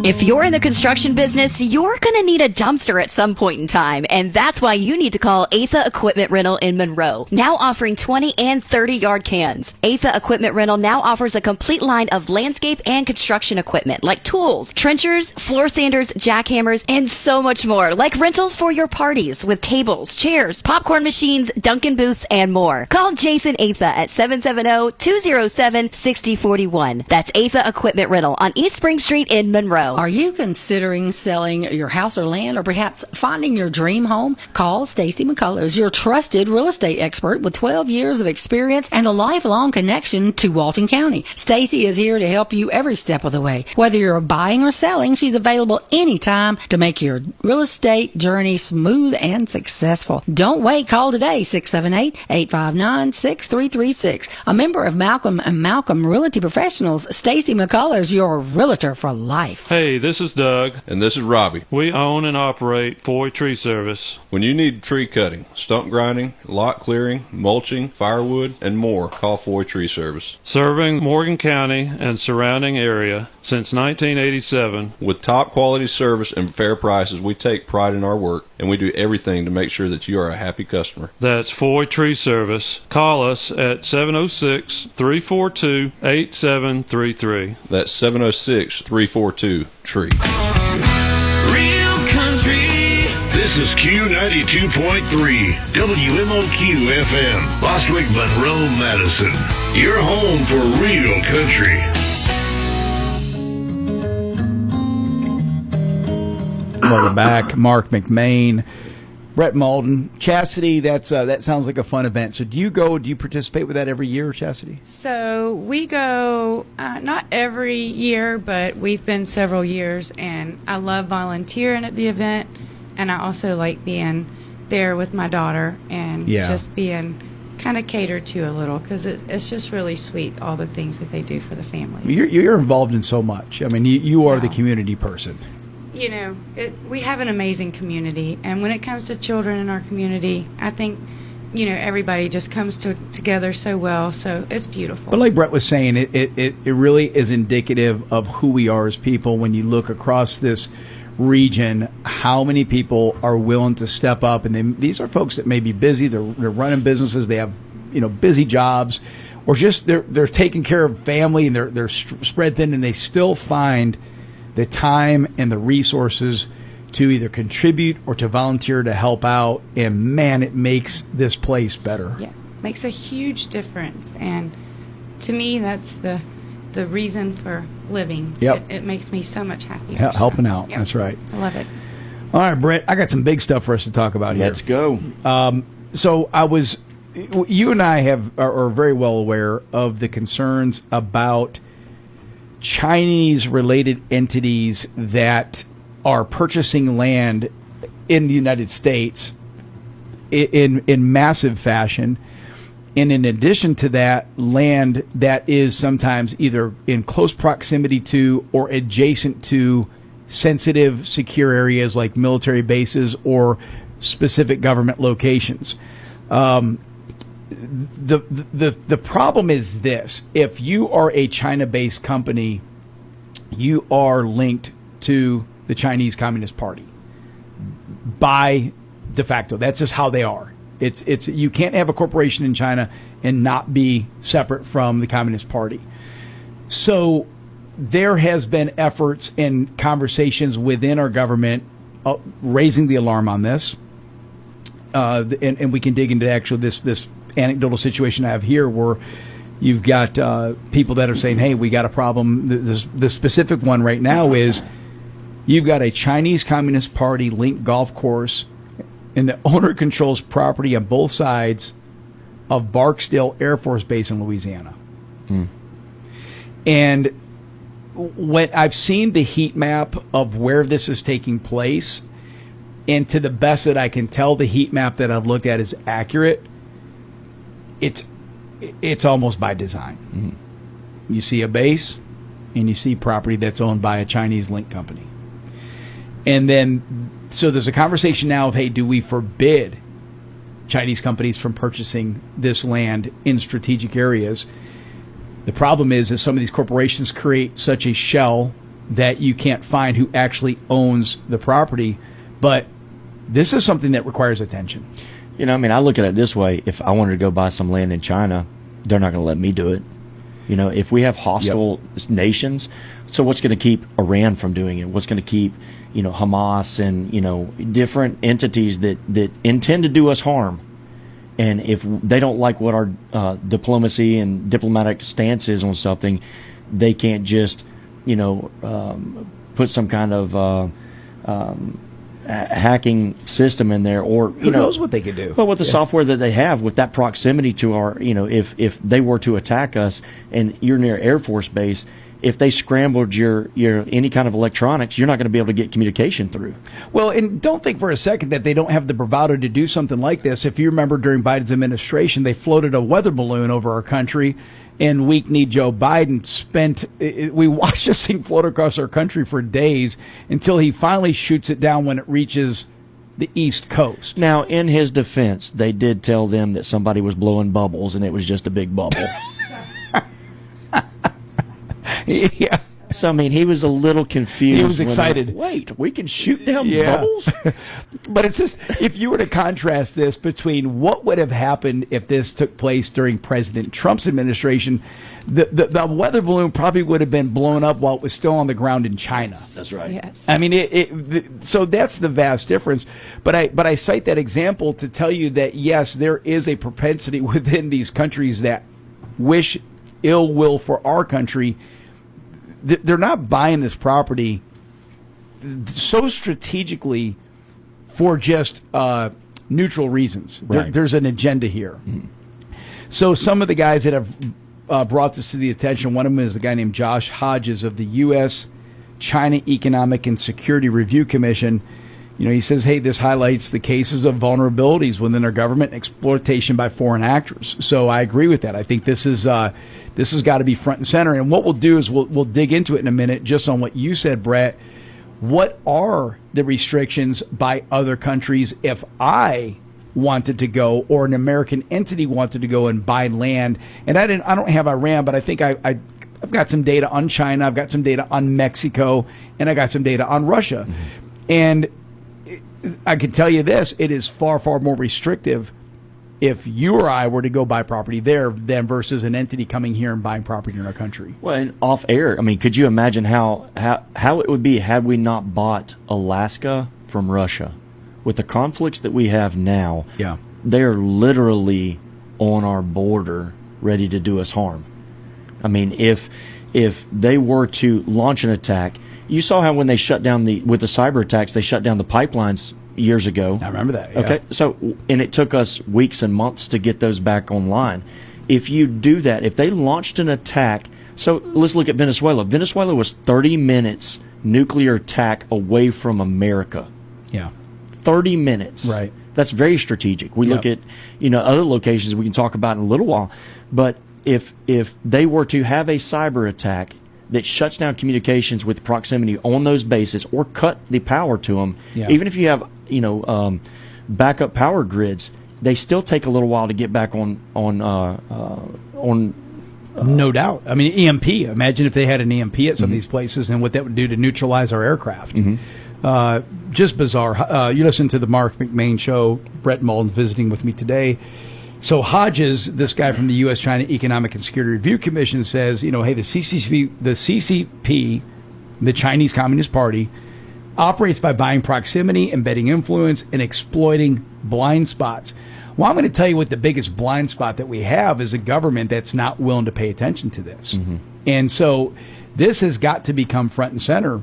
If you're in the construction business, you're going to need a dumpster at some point in time, and that's why you need to call Atha Equipment Rental in Monroe, now offering 20 and 30-yard cans. Atha Equipment Rental now offers a complete line of landscape and construction equipment like tools, trenchers, floor sanders, jackhammers, and so much more, like rentals for your parties with tables, chairs, popcorn machines, Dunkin' booths, and more. Call Jason Atha at 770-207-6041. That's Atha Equipment Rental on East Spring Street in Monroe. Are you considering selling your house or land, or perhaps finding your dream home? Call Stacy McCullers, your trusted real estate expert with 12 years of experience and a lifelong connection to Walton County. Stacy is here to help you every step of the way. Whether you're buying or selling, she's available anytime to make your real estate journey smooth and successful. Don't wait. Call today, 678-859-6336. A member of Malcolm & Malcolm Realty Professionals, Stacy McCullers, your realtor for life. Hey, this is Doug. And this is Robbie. We own and operate Foy Tree Service. When you need tree cutting, stump grinding, lot clearing, mulching, firewood, and more, call Foy Tree Service. Serving Morgan County and surrounding area since 1987. With top quality service and fair prices, we take pride in our work, and we do everything to make sure that you are a happy customer. That's Foy Tree Service. Call us at 706-342-8733. That's 706-342-TREE. Real country. This is Q92.3 WMOQ FM, Bostwick, Monroe, Madison. Your home for real country. Welcome back. Marc McMain, Brett Malden, Chastity. That sounds like a fun event. So do you participate with that every year, Chastity? So we go, not every year, but we've been several years, and I love volunteering at the event, and I also like being there with my daughter and just being kind of catered to a little, because it's just really sweet, all the things that they do for the families. You're involved in so much. I mean, you are the community person. You know, we have an amazing community, and when it comes to children in our community, I think, everybody just comes together so well, so it's beautiful. But like Brett was saying, it really is indicative of who we are as people. When you look across this region, how many people are willing to step up, and these are folks that may be busy, they're running businesses, they have busy jobs, or just they're taking care of family, and they're spread thin, and they still find the time and the resources to either contribute or to volunteer to help out. And man, it makes this place better. Yes, makes a huge difference. And to me, that's the reason for living. Yep. It makes me so much happier. Helping out. Yep. That's right. I love it. All right, Brett, I got some big stuff for us to talk about here. Let's go. So you and I are very well aware of the concerns about Chinese-related entities that are purchasing land in the United States in massive fashion. And in addition to that, land that is sometimes either in close proximity to or adjacent to sensitive, secure areas like military bases or specific government locations. The problem is this: if you are a China-based company, you are linked to the Chinese Communist Party by de facto. That's just how they are. It's you can't have a corporation in China and not be separate from the Communist Party. So there has been efforts and conversations within our government raising the alarm on this, and we can dig into actually this anecdotal situation I have here where you've got people that are saying, hey, we got a problem. The specific one right now is you've got a Chinese Communist Party linked golf course, and the owner controls property on both sides of Barksdale Air Force Base in Louisiana. And when I've seen the heat map of where this is taking place, and to the best that I can tell, the heat map that I've looked at is accurate. It's almost by design. You see a base, and you see property that's owned by a Chinese link company. And then, so there's a conversation now of, hey, do we forbid Chinese companies from purchasing this land in strategic areas? The problem is that some of these corporations create such a shell that you can't find who actually owns the property. But this is something that requires attention. You know, I mean, I look at it this way. If I wanted to go buy some land in China, they're not going to let me do it. You know, if we have hostile nations, so what's going to keep Iran from doing it? What's going to keep, you know, Hamas and, you know, different entities that intend to do us harm? And if they don't like what our diplomacy and diplomatic stance is on something, they can't just, you know, put some kind of hacking system in there, or who knows what they could do. Well, with the software that they have, with that proximity to our, you know, if they were to attack us and you're near Air Force Base, if they scrambled your any kind of electronics, you're not going to be able to get communication through. Well, and don't think for a second that they don't have the bravado to do something like this. If you remember, during Biden's administration, they floated a weather balloon over our country, and weak-kneed Joe Biden we watched this thing float across our country for days until he finally shoots it down when it reaches the East Coast. Now, in his defense, they did tell them that somebody was blowing bubbles, and it was just a big bubble. Yeah. So, I mean, he was a little confused. He was excited. Wait, we can shoot down bubbles? But it's just, if you were to contrast this between what would have happened if this took place during President Trump's administration, the weather balloon probably would have been blown up while it was still on the ground in China. That's right. Yes. I mean, so that's the vast difference. But I cite that example to tell you that, yes, there is a propensity within these countries that wish ill will for our country. They're not buying this property so strategically for just neutral reasons. Right. There's an agenda here. Mm-hmm. So some of the guys that have brought this to the attention, one of them is a guy named Josh Hodges of the U.S. China Economic and Security Review Commission. You know, he says, hey, this highlights the cases of vulnerabilities within our government and exploitation by foreign actors. So I agree with that. I think this has got to be front and center. And what we'll do is we'll dig into it in a minute, just on what you said, Brett. What are the restrictions by other countries if I wanted to go, or an American entity wanted to go and buy land? And I don't have Iran, but I think I've got some data on China, I've got some data on Mexico, and I got some data on Russia. Mm-hmm. And I can tell you this, it is far, far more restrictive if you or I were to go buy property there than versus an entity coming here and buying property in our country. Well, and off air, I mean, could you imagine how it would be had we not bought Alaska from Russia? With the conflicts that we have now, yeah, they're literally on our border ready to do us harm. I mean, if they were to launch an attack, you saw how when they shut down with the cyber attacks, they shut down the pipelines years ago. I remember that. Yeah. Okay, so, and it took us weeks and months to get those back online. If you do that, if they launched an attack, so let's look at Venezuela. Venezuela was 30 minutes nuclear attack away from America. Yeah. 30 minutes. Right. That's very strategic. We look at, other locations we can talk about in a little while, but if they were to have a cyber attack that shuts down communications with proximity on those bases, or cut the power to them, even if you have backup power grids, they still take a little while to get back on. No doubt. I mean, EMP. Imagine if they had an EMP at some of these places, and what that would do to neutralize our aircraft. Mm-hmm. Just bizarre. You listen to the Marc McMain show. Brett Mullen visiting with me today. So Hodges, this guy from the U.S. China Economic and Security Review Commission, says, hey, the CCP, the Chinese Communist Party, operates by buying proximity, embedding influence, and exploiting blind spots. Well, I'm going to tell you what the biggest blind spot that we have is a government that's not willing to pay attention to this. Mm-hmm. And so this has got to become front and center.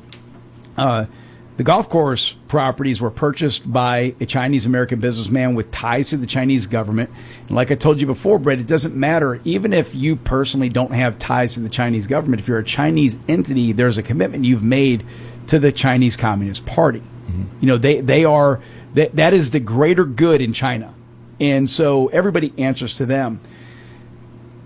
The golf course properties were purchased by a Chinese-American businessman with ties to the Chinese government. And like I told you before, Brett, it doesn't matter. Even if you personally don't have ties to the Chinese government, if you're a Chinese entity, there's a commitment you've made to the Chinese Communist Party. Mm-hmm. That is the greater good in China. And so everybody answers to them.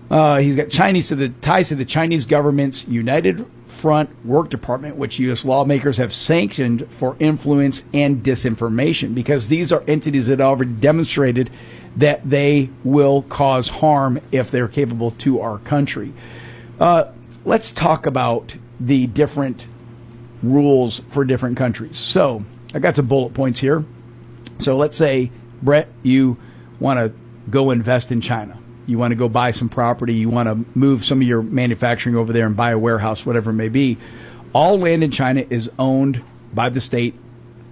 He's got ties to the Chinese government's United Front Work Department, which U.S. lawmakers have sanctioned for influence and disinformation, because these are entities that have already demonstrated that they will cause harm if they're capable to our country. Let's talk about the different rules for different countries. So I got some bullet points here. So let's say, Brett, you want to go invest in China. You want to go buy some property. You want to move some of your manufacturing over there and buy a warehouse, whatever it may be. All land in China is owned by the state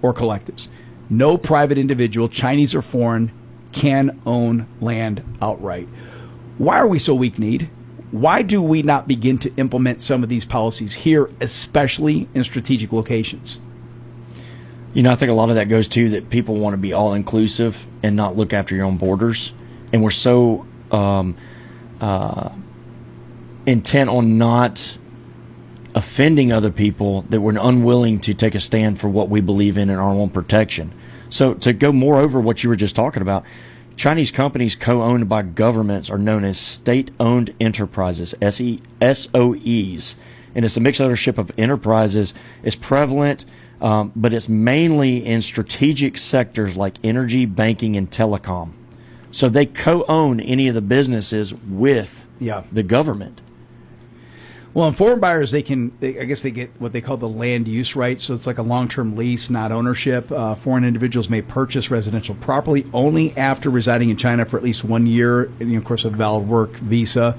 or collectives. No private individual, Chinese or foreign, can own land outright. Why are we so weak-kneed? Why do we not begin to implement some of these policies here, especially in strategic locations? I think a lot of that goes to that people want to be all-inclusive and not look after your own borders. And we're so intent on not offending other people that we're unwilling to take a stand for what we believe in and our own protection. So to go more over what you were just talking about, Chinese companies co-owned by governments are known as state-owned enterprises, SOEs, and it's a mixed ownership of enterprises. It's prevalent, but it's mainly in strategic sectors like energy, banking, and telecom. So they co-own any of the businesses with the government. Well, and foreign buyers, I guess they get what they call the land use rights. So it's like a long-term lease, not ownership. Foreign individuals may purchase residential property only after residing in China for at least 1 year, and of course, a valid work visa.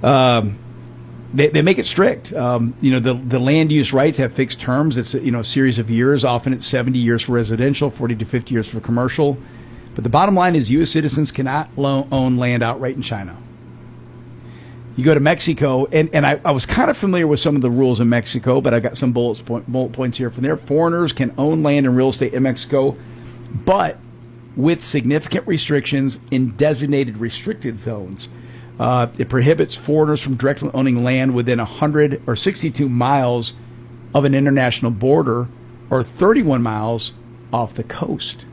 They make it strict. The land use rights have fixed terms. It's a series of years. Often it's 70 years for residential, 40 to 50 years for commercial. But the bottom line is U.S. citizens cannot own land outright in China. You go to Mexico, and I was kind of familiar with some of the rules in Mexico, but I got some bullet points here from there. Foreigners can own land and real estate in Mexico, but with significant restrictions in designated restricted zones. It prohibits foreigners from directly owning land within 100 or 62 miles of an international border or 31 miles off the coast.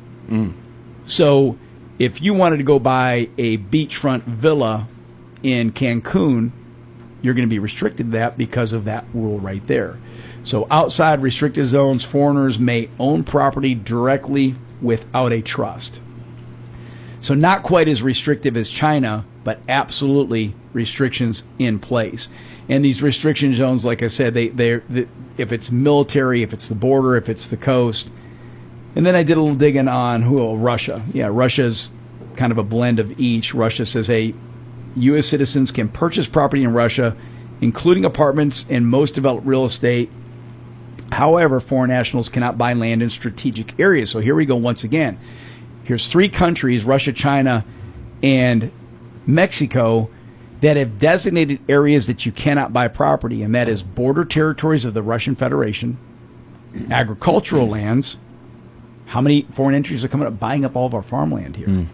So if you wanted to go buy a beachfront villa in Cancun, you're going to be restricted to that because of that rule right there. So outside restricted zones, foreigners may own property directly without a trust. So not quite as restrictive as China, but absolutely restrictions in place. And these restriction zones, like I said, if it's military, if it's the border, if it's the coast. And then I did a little digging on Russia. Yeah, Russia's kind of a blend of each. Russia says, hey, U.S. citizens can purchase property in Russia, including apartments and most developed real estate. However, foreign nationals cannot buy land in strategic areas. So here we go once again. Here's 3 countries, Russia, China, and Mexico, that have designated areas that you cannot buy property, and that is border territories of the Russian Federation, agricultural lands. How many foreign entities are coming up buying up all of our farmland here?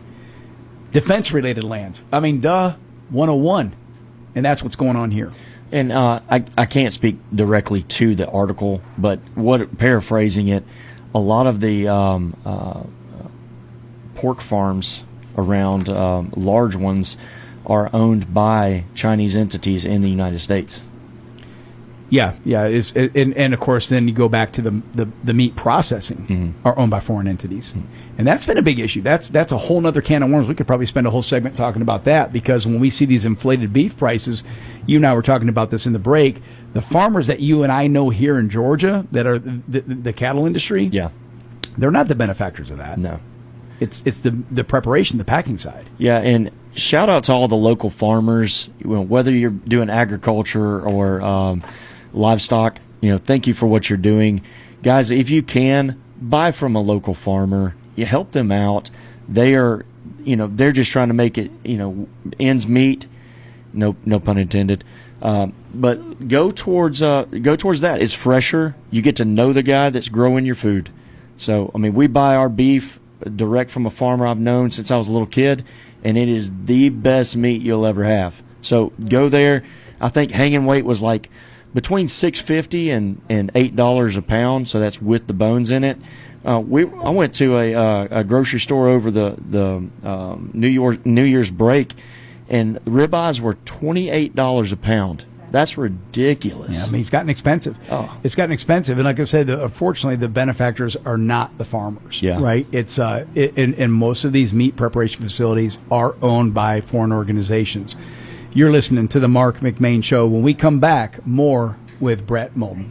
Defense-related lands. I mean, 101. And that's what's going on here. And I can't speak directly to the article, but paraphrasing it, a lot of the pork farms around, large ones, are owned by Chinese entities in the United States. Yeah. And of course, then you go back to the meat processing are owned by foreign entities. And that's been a big issue. That's a whole other can of worms. We could probably spend a whole segment talking about that, because when we see these inflated beef prices, you and I were talking about this in the break, the farmers that you and I know here in Georgia that are the cattle industry, they're not the benefactors of that. No. It's the preparation, the packing side. Yeah, and shout out to all the local farmers, whether you're doing agriculture or livestock, thank you for what you're doing. Guys, if you can, buy from a local farmer. You help them out. They are, they're just trying to make it, ends meet. No pun intended. But go towards that. It's fresher. You get to know the guy that's growing your food. So, we buy our beef direct from a farmer I've known since I was a little kid, and it is the best meat you'll ever have. So go there. I think hanging weight was like between $6.50 and $8 a pound, so that's with the bones in it. I went to a grocery store over the New Year's break, and ribeyes were $28 a pound. That's ridiculous. Yeah, I mean, it's gotten expensive. It's gotten expensive, and like I said, unfortunately, the benefactors are not the farmers. Yeah. Right. It's and most of these meat preparation facilities are owned by foreign organizations. You're listening to the Marc McMain Show. When we come back, more with Brett Moulton.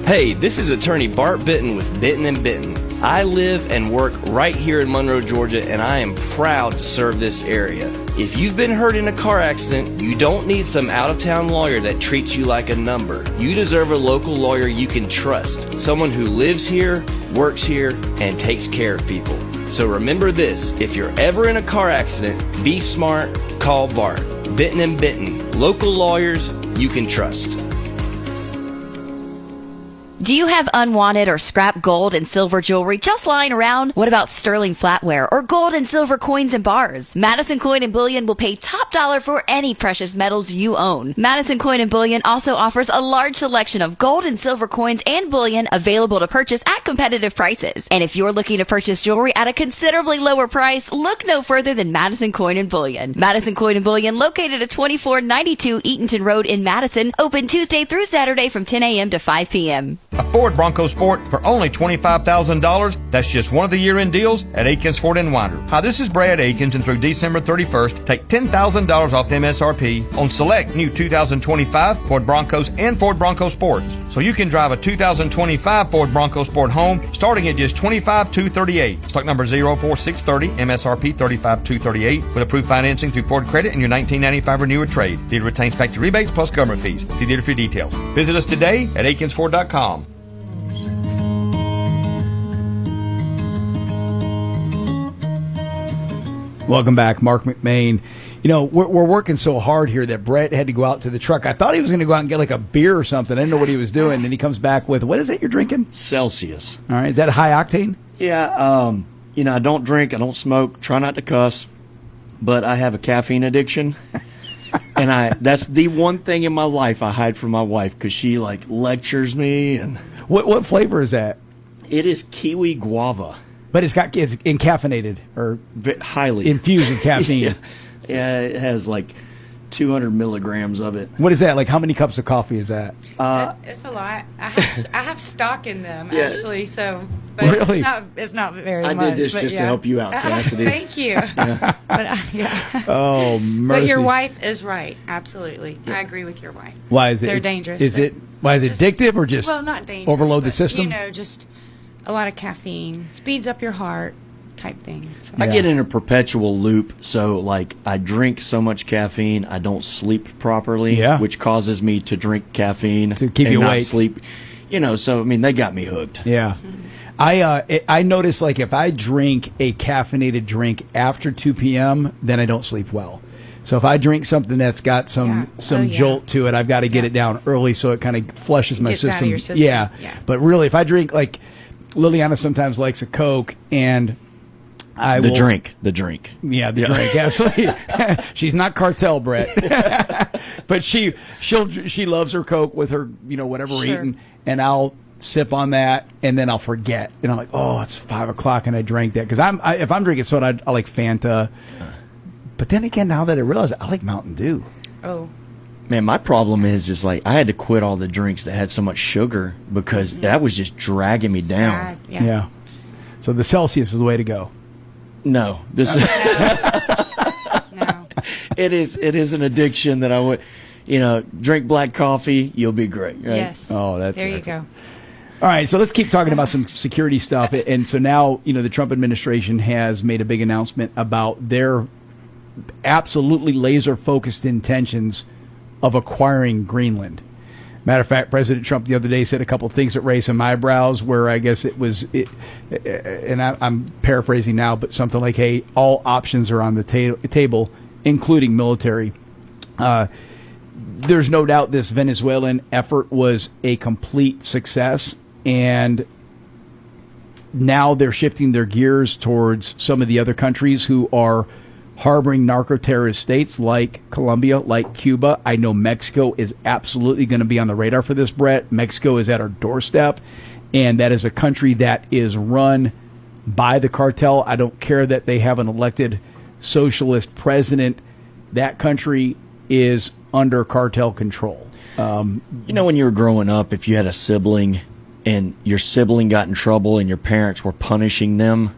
Hey, this is attorney Bart Bitton with Bitton & Bitton. I live and work right here in Monroe, Georgia, and I am proud to serve this area. If you've been hurt in a car accident, you don't need some out-of-town lawyer that treats you like a number. You deserve a local lawyer you can trust, someone who lives here, works here, and takes care of people. So remember this, if you're ever in a car accident, be smart, call Bart. Bitton & Bitton, local lawyers you can trust. Do you have unwanted or scrap gold and silver jewelry just lying around? What about sterling flatware or gold and silver coins and bars? Madison Coin and Bullion will pay top dollar for any precious metals you own. Madison Coin and Bullion also offers a large selection of gold and silver coins and bullion available to purchase at competitive prices. And if you're looking to purchase jewelry at a considerably lower price, look no further than Madison Coin and Bullion. Madison Coin and Bullion, located at 2492 Eatonton Road in Madison, open Tuesday through Saturday from 10 a.m. to 5 p.m. A Ford Bronco Sport for only $25,000. That's just one of the year-end deals at Aikens Ford in Winder. Hi, this is Brad Aikens, and through December 31st, take $10,000 off the MSRP on select new 2025 Ford Broncos and Ford Bronco Sports. So you can drive a 2025 Ford Bronco Sport home starting at just $25,238. Stock number 04630, MSRP $35,238 with approved financing through Ford Credit and your 1995 renew or trade. Dealer retains factory rebates plus government fees. See dealer for details. Visit us today at AikensFord.com. Welcome back, Marc McMain. You know, we're working so hard here that Brett had to go out to the truck. I thought he was going to go out and get like a beer or something. I didn't know what he was doing. Then he comes back with, what is it you're drinking? Celsius. All right. Is that high octane? Yeah. You know, I don't drink. I don't smoke. Try not to cuss. But I have a caffeine addiction. And that's the one thing in my life I hide from my wife because she, like, lectures me. And What flavor is that? It is kiwi guava. But it's encaffeinated or highly infused with caffeine. Yeah, it has like 200 milligrams of it. What is that? Like, how many cups of coffee is that? It's a lot. I have stock in them, Yeah. actually. So, but Really? it's not very much. I did this but just yeah. to help you out, Cassidy. Thank you. Yeah. But yeah. Oh, mercy. But your wife is right. Absolutely, I agree with your wife. Why is it? They're it's- dangerous. Is it? Why is it addictive or just well, not dangerous, overload the but, system? You know, just a lot of caffeine speeds up your heart type thing. So. I get in a perpetual loop, so like I drink so much caffeine, I don't sleep properly, which causes me to drink caffeine to keep and you not awake. sleep. You know, so I mean, they got me hooked. Yeah. I notice, like, if I drink a caffeinated drink after 2 p.m., then I don't sleep well. So if I drink something that's got some jolt to it, I've got to get it down early so it kind of flushes my Gets out of system. your system. Yeah. Yeah. But really, if I drink, like, Liliana sometimes likes a Coke, and The drink. Yeah, the drink. Absolutely. She's not cartel, Brett. But she loves her Coke with her, whatever we're eating, and I'll sip on that, and then I'll forget, and I'm like, oh, it's 5 o'clock, and I drank that because if I'm drinking soda, I like Fanta. But then again, now that I realize it, I like Mountain Dew. Oh. Man, my problem is like I had to quit all the drinks that had so much sugar because that was just dragging me down. Yeah. So the Celsius is the way to go. No, this No. it is an addiction that I would, drink black coffee, you'll be great. Right? Yes. Oh, that's there you excellent. go. All right, so let's keep talking about some security stuff. And so now, the Trump administration has made a big announcement about their absolutely laser-focused intentions of acquiring Greenland. Matter of fact, President Trump the other day said a couple of things that raised some eyebrows, where I guess and I'm paraphrasing now, but something like, hey, all options are on the table, including military. There's no doubt this Venezuelan effort was a complete success, and now they're shifting their gears towards some of the other countries who are harboring narco-terrorist states like Colombia, like Cuba. I know Mexico is absolutely going to be on the radar for this, Brett. Mexico is at our doorstep, and that is a country that is run by the cartel. I don't care that they have an elected socialist president. That country is under cartel control. When you were growing up, if you had a sibling and your sibling got in trouble and your parents were punishing them,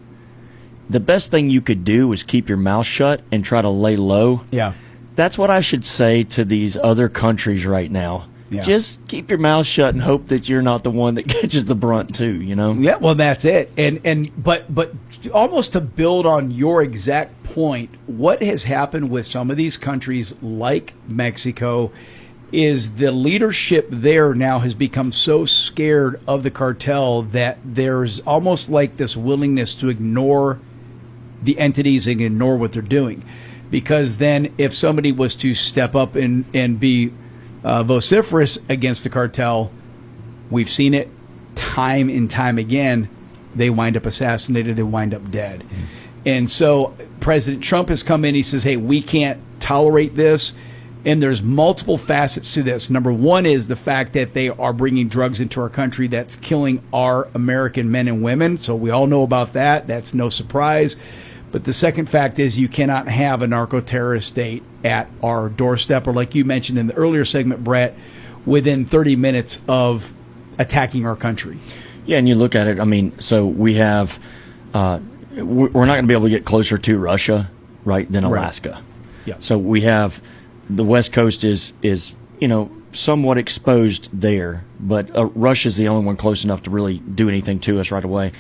the best thing you could do was keep your mouth shut and try to lay low. Yeah. That's what I should say to these other countries right now. Yeah. Just keep your mouth shut and hope that you're not the one that catches the brunt too, Yeah, well, that's it. But almost to build on your exact point, what has happened with some of these countries like Mexico is the leadership there now has become so scared of the cartel that there's almost like this willingness to ignore the entities and ignore what they're doing. Because then if somebody was to step up and be vociferous against the cartel, we've seen it time and time again, they wind up assassinated, they wind up dead. And so President Trump has come in, he says, hey, we can't tolerate this. And there's multiple facets to this. Number one is the fact that they are bringing drugs into our country that's killing our American men and women. So we all know about that. That's no surprise. But the second fact is you cannot have a narco-terrorist state at our doorstep, or like you mentioned in the earlier segment, Brett, within 30 minutes of attacking our country. Yeah, and you look at it, so we have, we're not going to be able to get closer to Russia, right, than Alaska. Right. Yeah. So we have, the West Coast is somewhat exposed there, but Russia's the only one close enough to really do anything to us right away.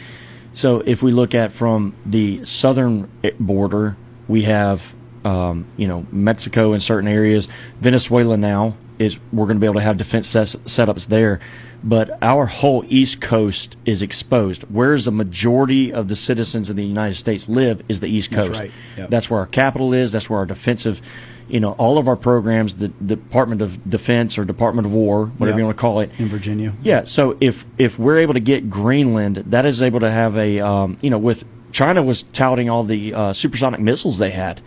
So if we look at from the southern border, we have, Mexico in certain areas. Venezuela now we're going to be able to have defense setups there. But our whole East Coast is exposed. Whereas the majority of the citizens in the United States live is the East Coast. That's right. Yep. That's where our capital is. That's where our defensive, all of our programs, the Department of Defense or Department of War, whatever you want to call it. In Virginia. Yeah. So if we're able to get Greenland, that is able to have with China was touting all the supersonic missiles they had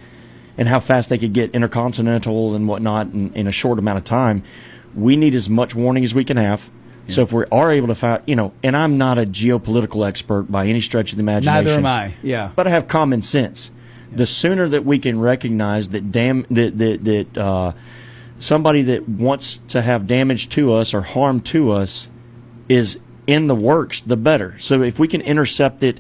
and how fast they could get intercontinental and whatnot in a short amount of time. We need as much warning as we can have. Yeah. So if we are able to find, and I'm not a geopolitical expert by any stretch of the imagination. Neither am I. Yeah. But I have common sense. Yeah. The sooner that we can recognize that somebody that wants to have damage to us or harm to us is in the works, the better. So if we can intercept it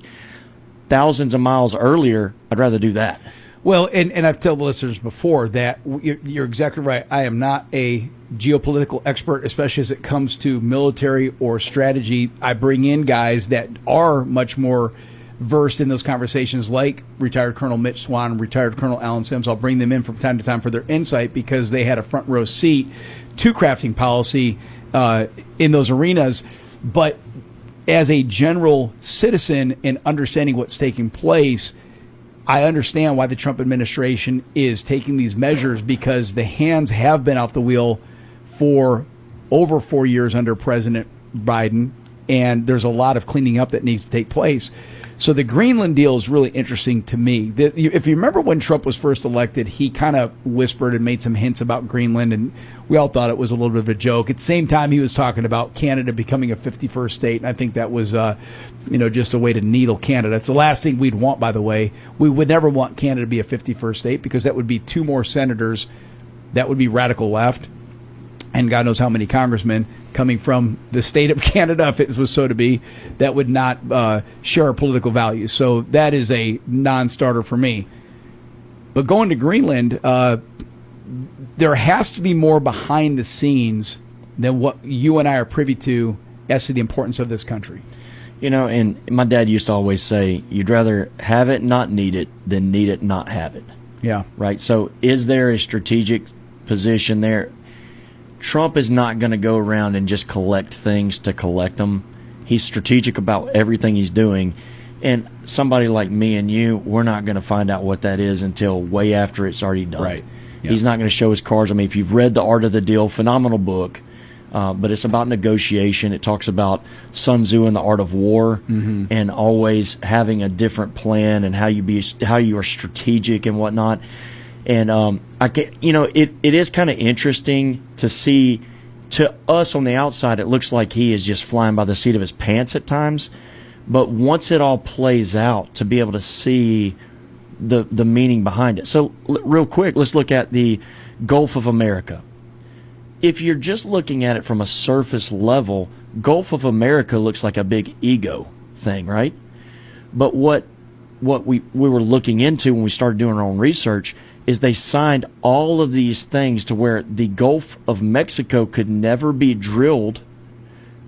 thousands of miles earlier, I'd rather do that. Well, and I've told the listeners before that you're exactly right. I am not a geopolitical expert, especially as it comes to military or strategy. I bring in guys that are much more versed in those conversations, like retired Colonel Mitch Swan, retired Colonel Alan Sims. I'll bring them in from time to time for their insight because they had a front row seat to crafting policy in those arenas. But as a general citizen and understanding what's taking place, I understand why the Trump administration is taking these measures, because the hands have been off the wheel for over 4 years under President Biden, and there's a lot of cleaning up that needs to take place. So the Greenland deal is really interesting to me. If you remember when Trump was first elected, he kind of whispered and made some hints about Greenland, and we all thought it was a little bit of a joke. At the same time, he was talking about Canada becoming a 51st state, and I think that was just a way to needle Canada. It's the last thing we'd want, by the way. We would never want Canada to be a 51st state, because that would be 2 more senators. That would be radical left, and God knows how many congressmen coming from the state of Canada, if it was so to be, that would not share our political values. So that is a non-starter for me. But going to Greenland, there has to be more behind the scenes than what you and I are privy to as to the importance of this country. And my dad used to always say, you'd rather have it, not need it, than need it, not have it. Yeah. Right? So is there a strategic position there? Trump is not going to go around and just collect things to collect them. He's strategic about everything he's doing. And somebody like me and you, we're not going to find out what that is until way after it's already done. Right. Yeah. He's not going to show his cards. I mean, if you've read The Art of the Deal, phenomenal book. But it's about negotiation. It talks about Sun Tzu and the art of war, and always having a different plan and how you are strategic and whatnot. And it is kind of interesting to see. To us on the outside, it looks like he is just flying by the seat of his pants at times. But once it all plays out, to be able to see the meaning behind it. So real quick, let's look at the Gulf of America. If you're just looking at it from a surface level, Gulf of America looks like a big ego thing, right? But what we were looking into when we started doing our own research is they signed all of these things to where the Gulf of Mexico could never be drilled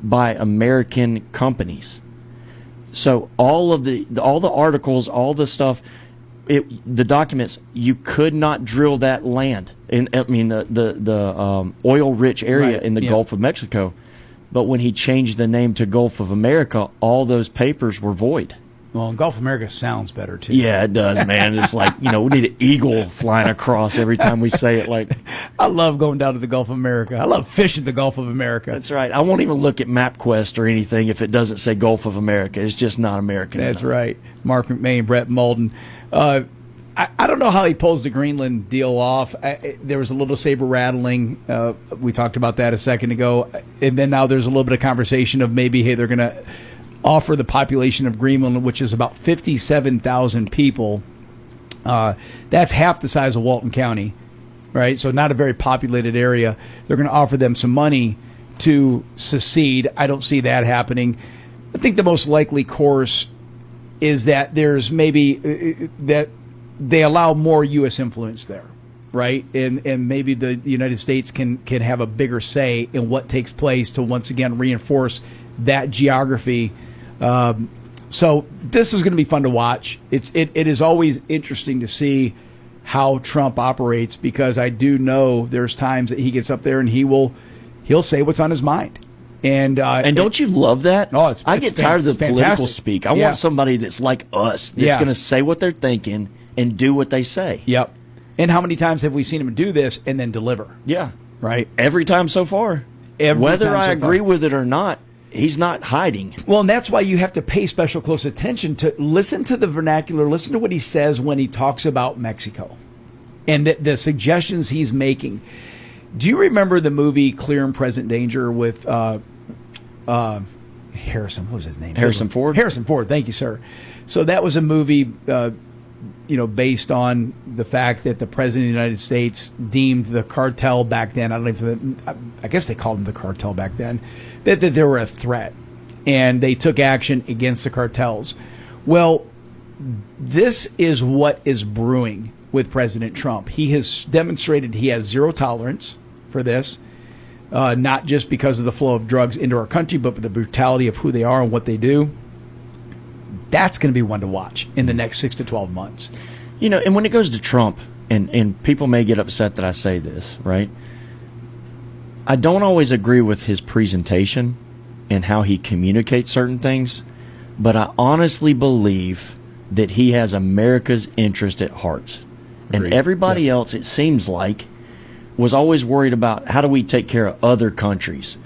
by American companies. So all the articles, all the stuff, the documents, you could not drill that land. The oil-rich area in the Gulf of Mexico. But when he changed the name to Gulf of America, all those papers were void. Well, Gulf of America sounds better, too. Yeah, it does, man. It's like, we need an eagle flying across every time we say it. Like, I love going down to the Gulf of America. I love fishing the Gulf of America. That's right. I won't even look at MapQuest or anything if it doesn't say Gulf of America. It's just not American That's enough. right. Marc McMain, Brett Malden. I don't know how he pulls the Greenland deal off. There was a little saber rattling. We talked about that a second ago. And then now there's a little bit of conversation of maybe, hey, they're going to offer the population of Greenland, which is about 57,000 people. That's half the size of Walton County, right? So not a very populated area. They're going to offer them some money to secede. I don't see that happening. I think the most likely course is that there's maybe that they allow more U.S. influence there, right? And maybe the United States can have a bigger say in what takes place to once again reinforce that geography. So this is going to be fun to watch. It is always interesting to see how Trump operates, because I do know there's times that he gets up there and he'll say what's on his mind. And don't you love that? Oh, I get tired of the political speak. I want somebody that's like us, that's going to say what they're thinking and do what they say. Yep. And how many times have we seen him do this and then deliver? Yeah. Right? Every time so far. Whether I agree with it or not, he's not hiding. Well, and that's why you have to pay special close attention to listen to the vernacular, listen to what he says when he talks about Mexico and the suggestions he's making. Do you remember the movie Clear and Present Danger with Harrison? What was his name? Harrison Ford. Harrison Ford. Thank you, sir. So that was a movie, based on the fact that the president of the United States deemed the cartel back then. I guess they called them the cartel back then. That they were a threat, and they took action against the cartels. Well, this is what is brewing with President Trump. He has demonstrated he has zero tolerance for this, not just because of the flow of drugs into our country, but for the brutality of who they are and what they do. That's going to be one to watch in the next 6 to 12 months. And when it goes to Trump, and people may get upset that I say this, right? I don't always agree with his presentation and how he communicates certain things, but I honestly believe that he has America's interest at heart. And everybody else, it seems like, was always worried about how do we take care of other countries.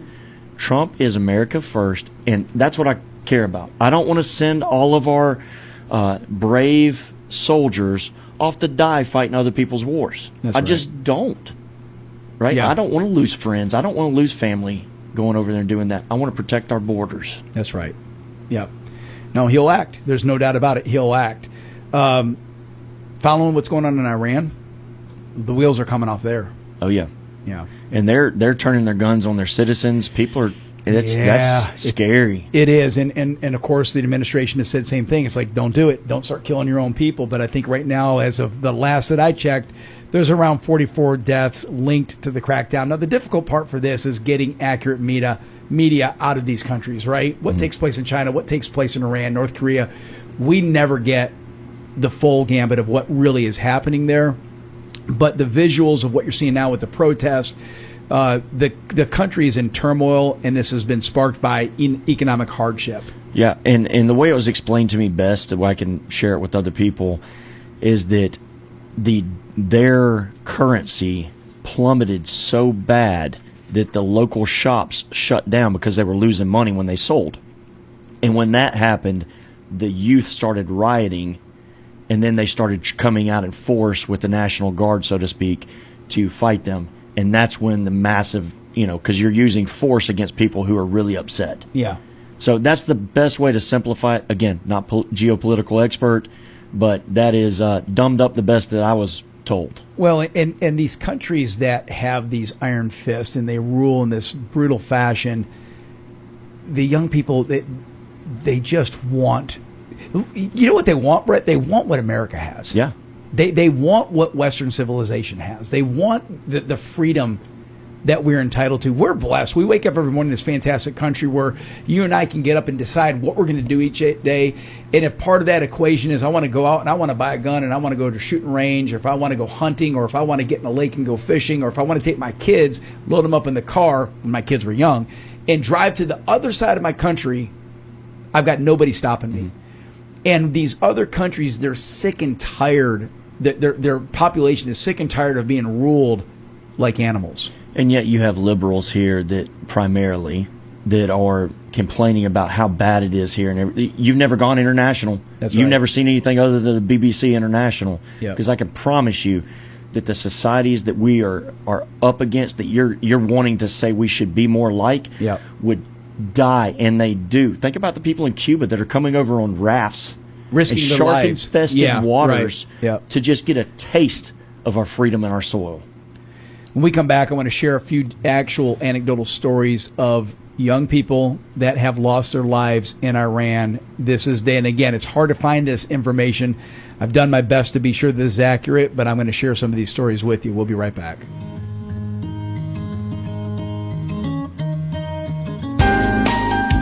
Trump is America first, and that's what I care about. I don't want to send all of our brave soldiers off to die fighting other people's wars. I just don't. Right? Yeah. I don't want to lose friends. I don't want to lose family going over there and doing that. I want to protect our borders. That's right. Yep. No, he'll act. There's no doubt about it. He'll act. Following what's going on in Iran, the wheels are coming off there. Oh yeah. Yeah. And they're turning their guns on their citizens. People are that's scary. It is. And of course the administration has said the same thing. It's like, don't do it. Don't start killing your own people. But I think right now, as of the last that I checked, there's around 44 deaths linked to the crackdown. Now, the difficult part for this is getting accurate media out of these countries, right? What takes place in China, what takes place in Iran, North Korea. We never get the full gambit of what really is happening there. But the visuals of what you're seeing now with the protests, the country is in turmoil, and this has been sparked by economic hardship. Yeah, and the way it was explained to me best, the way I can share it with other people, is that their currency plummeted so bad that the local shops shut down because they were losing money when they sold. And when that happened, the youth started rioting, and then they started coming out in force with the National Guard, so to speak, to fight them. And that's when the massive, because you're using force against people who are really upset. Yeah. So that's the best way to simplify it. Again, not geopolitical expert, but that is dumbed up the best that I was told. Well, and these countries that have these iron fists and they rule in this brutal fashion, the young people, they just want, what they want, Brett? They want what America has. Yeah. They want what Western civilization has. They want the freedom that we're entitled to. We're blessed. We wake up every morning in this fantastic country where you and I can get up and decide what we're going to do each day. And if part of that equation is I want to go out and I want to buy a gun and I want to go to a shooting range, or if I want to go hunting, or if I want to get in a lake and go fishing, or if I want to take my kids, load them up in the car when my kids were young, and drive to the other side of my country, I've got nobody stopping me. And these other countries, they're sick and tired. Their population is sick and tired of being ruled like animals. And yet you have liberals here that primarily that are complaining about how bad it is here. And you've never gone international. That's You've right. never seen anything other than the BBC International. Yep. Because I can promise you that the societies that we are up against, that you're wanting to say we should be more like, Yep. would die, and they do. Think about the people in Cuba that are coming over on rafts, risking and their lives. shark-infested waters Right. Yep. to just get a taste of our freedom and our soil. When we come back, I want to share a few actual anecdotal stories of young people that have lost their lives in Iran. And again, it's hard to find this information. I've done my best to be sure this is accurate, but I'm going to share some of these stories with you. We'll be right back.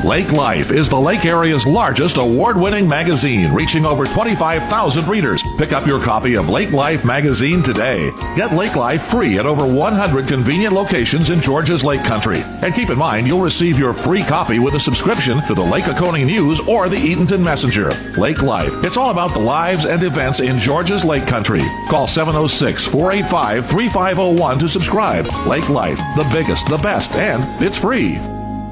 Lake Life is the Lake Area's largest award-winning magazine, reaching over 25,000 readers. Pick up your copy of Lake Life magazine today. Get Lake Life free at over 100 convenient locations in Georgia's Lake Country. And keep in mind, you'll receive your free copy with a subscription to the Lake Oconee News or the Eatonton Messenger. Lake Life. It's all about the lives and events in Georgia's Lake Country. Call 706-485-3501 to subscribe. Lake Life, the biggest, the best, and it's free.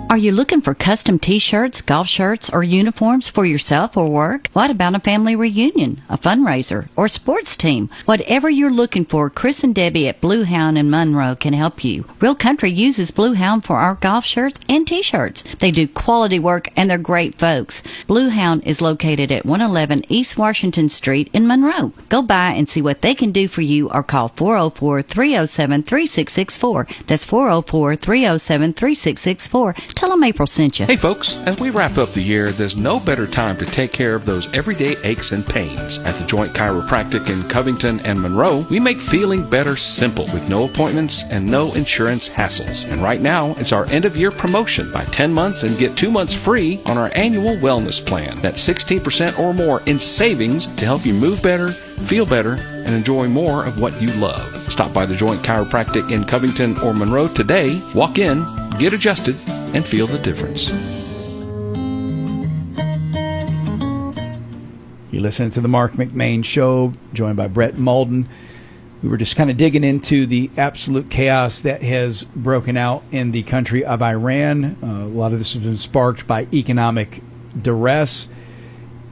Are you looking for custom t-shirts, golf shirts, or uniforms for yourself or work? What about a family reunion, a fundraiser, or sports team? Whatever you're looking for, Chris and Debbie at Blue Hound in Monroe can help you. Real Country uses Blue Hound for our golf shirts and t-shirts. They do quality work and they're great folks. Blue Hound is located at 111 East Washington Street in Monroe. Go by and see what they can do for you or call 404-307-3664. That's 404-307-3664. Tell them April sent you. Hey folks, as we wrap up the year, there's no better time to take care of those everyday aches and pains. At the Joint Chiropractic in Covington and Monroe, we make feeling better simple with no appointments and no insurance hassles. And right now, it's our end of year promotion. Buy 10 months and get 2 months free on our annual wellness plan. That's 16% or more in savings to help you move better, feel better, and enjoy more of what you love. Stop by the Joint Chiropractic in Covington or Monroe today. Walk in, get adjusted, and feel the difference. You listen to the Marc McMain Show, joined by Brett Malden. We were just kind of digging into the absolute chaos that has broken out in the country of Iran. A lot of this has been sparked by economic duress.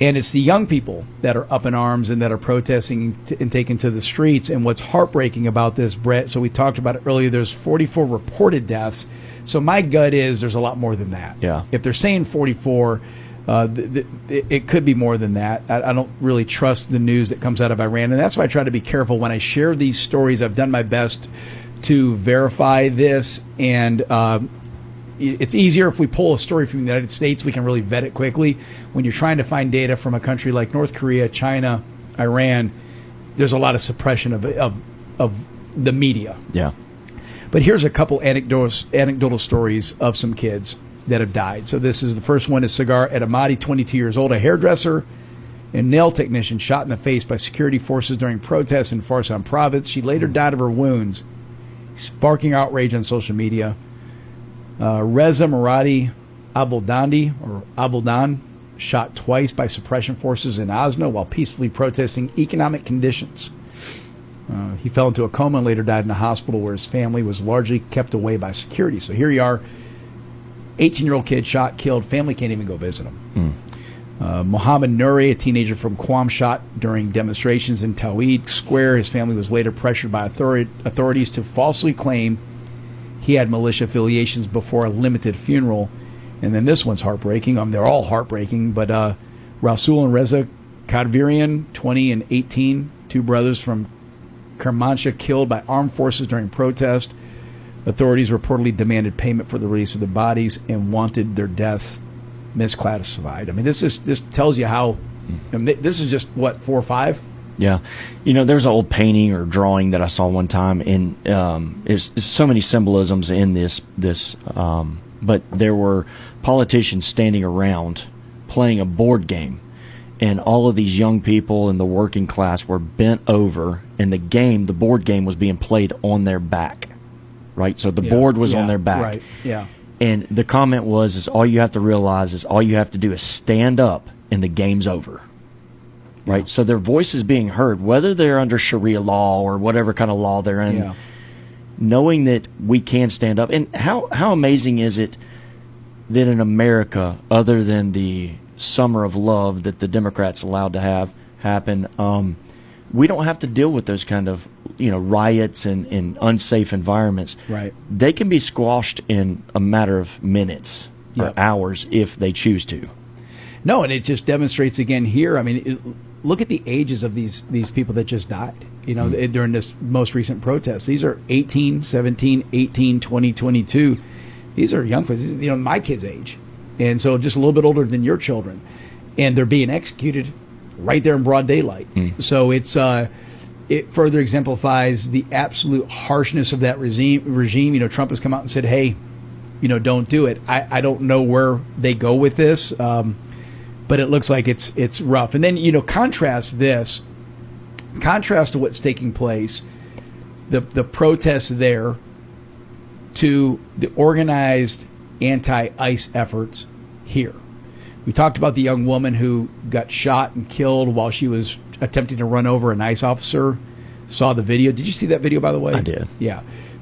And it's the young people that are up in arms and that are protesting and taken to the streets. And what's heartbreaking about this, Brett, so we talked about it earlier, there's 44 reported deaths. So my gut is there's a lot more than that. Yeah. If they're saying 44, it could be more than that. I don't really trust the news that comes out of Iran. And that's why I try to be careful when I share these stories. I've done my best to verify this. And it's easier if we pull a story from the United States. We can really vet it quickly. When you're trying to find data from a country like North Korea, China, Iran, there's a lot of suppression of the media. Yeah. But here's a couple anecdotal stories of some kids that have died. So this is the first one is Sagar Edamati, 22 years old, a hairdresser and nail technician shot in the face by security forces during protests in Farsan province. She later died of her wounds sparking outrage on social media. Reza Maradi Avoldan, shot twice by suppression forces in Oslo while peacefully protesting economic conditions. He fell into a coma and later died in a hospital where his family was largely kept away by security. So here you are, 18-year-old kid shot, killed. Family can't even go visit him. Mohammed Nuri, a teenager from Qom, shot during demonstrations in Tawhid Square. His family was later pressured by authorities to falsely claim he had militia affiliations before a limited funeral. And then this one's heartbreaking. They're all heartbreaking, but Rasul and Reza Kadvirian, 20 and 18, two brothers from Kermanshah, killed by armed forces during protest. Authorities reportedly demanded payment for the release of the bodies and wanted their deaths misclassified. I mean, this tells you how. I mean, this is just what, 4 or 5. Yeah, there's an old painting or drawing that I saw one time, and there's so many symbolisms in this. But there were politicians standing around playing a board game, and all of these young people in the working class were bent over, and the board game was being played on their back, right? So the board was on their back. Right, yeah. And the comment was, all you have to realize is all you have to do is stand up, and the game's over. Right? Yeah. So their voice is being heard, whether they're under Sharia law or whatever kind of law they're in. Yeah. Knowing that we can stand up. And how amazing is it that in America, other than the summer of love that the Democrats allowed to have happen, we don't have to deal with those kind of riots and unsafe environments. Right. They can be squashed in a matter of minutes or hours if they choose to. No, and it just demonstrates again here. I mean, look at the ages of these people that just died. During this most recent protest. These are 18, 17, 18, 20, 22. These are young kids, my kid's age. And so just a little bit older than your children. And they're being executed right there in broad daylight. So it further exemplifies the absolute harshness of that regime. Trump has come out and said, hey, don't do it. I don't know where they go with this, but it looks like it's rough. And then, contrast to what's taking place, the protests there, to the organized anti-ICE efforts here. We talked about the young woman who got shot and killed while she was attempting to run over an ICE officer. Saw the video. Did you see that video, by the way? I did. Yeah.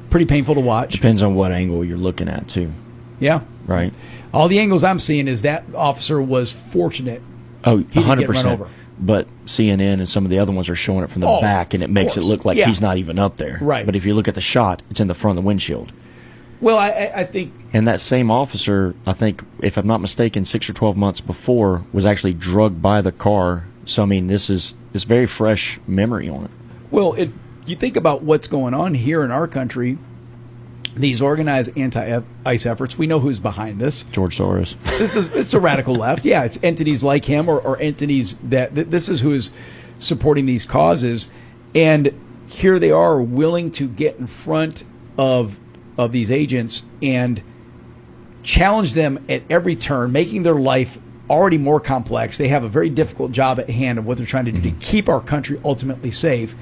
Pretty painful to watch. Depends on what angle you're looking at, too. Yeah. Right. All the angles I'm seeing is that officer was fortunate. Oh, he 100%. Didn't get run over. But CNN and some of the other ones are showing it from the back, and it makes it look like he's not even up there. Right. But if you look at the shot, it's in the front of the windshield. Well, I think... And that same officer, I think, if I'm not mistaken, 6 or 12 months before, was actually drugged by the car. So, I mean, this is very fresh memory on it. Well, you think about what's going on here in our country, these organized anti-ICE efforts, we know who's behind this. George Soros. It's the radical left. Yeah, it's entities like him or entities this is who is supporting these causes. And here they are willing to get in front of these agents and challenge them at every turn, making their life already more complex. They have a very difficult job at hand of what they're trying to do to keep our country ultimately safe.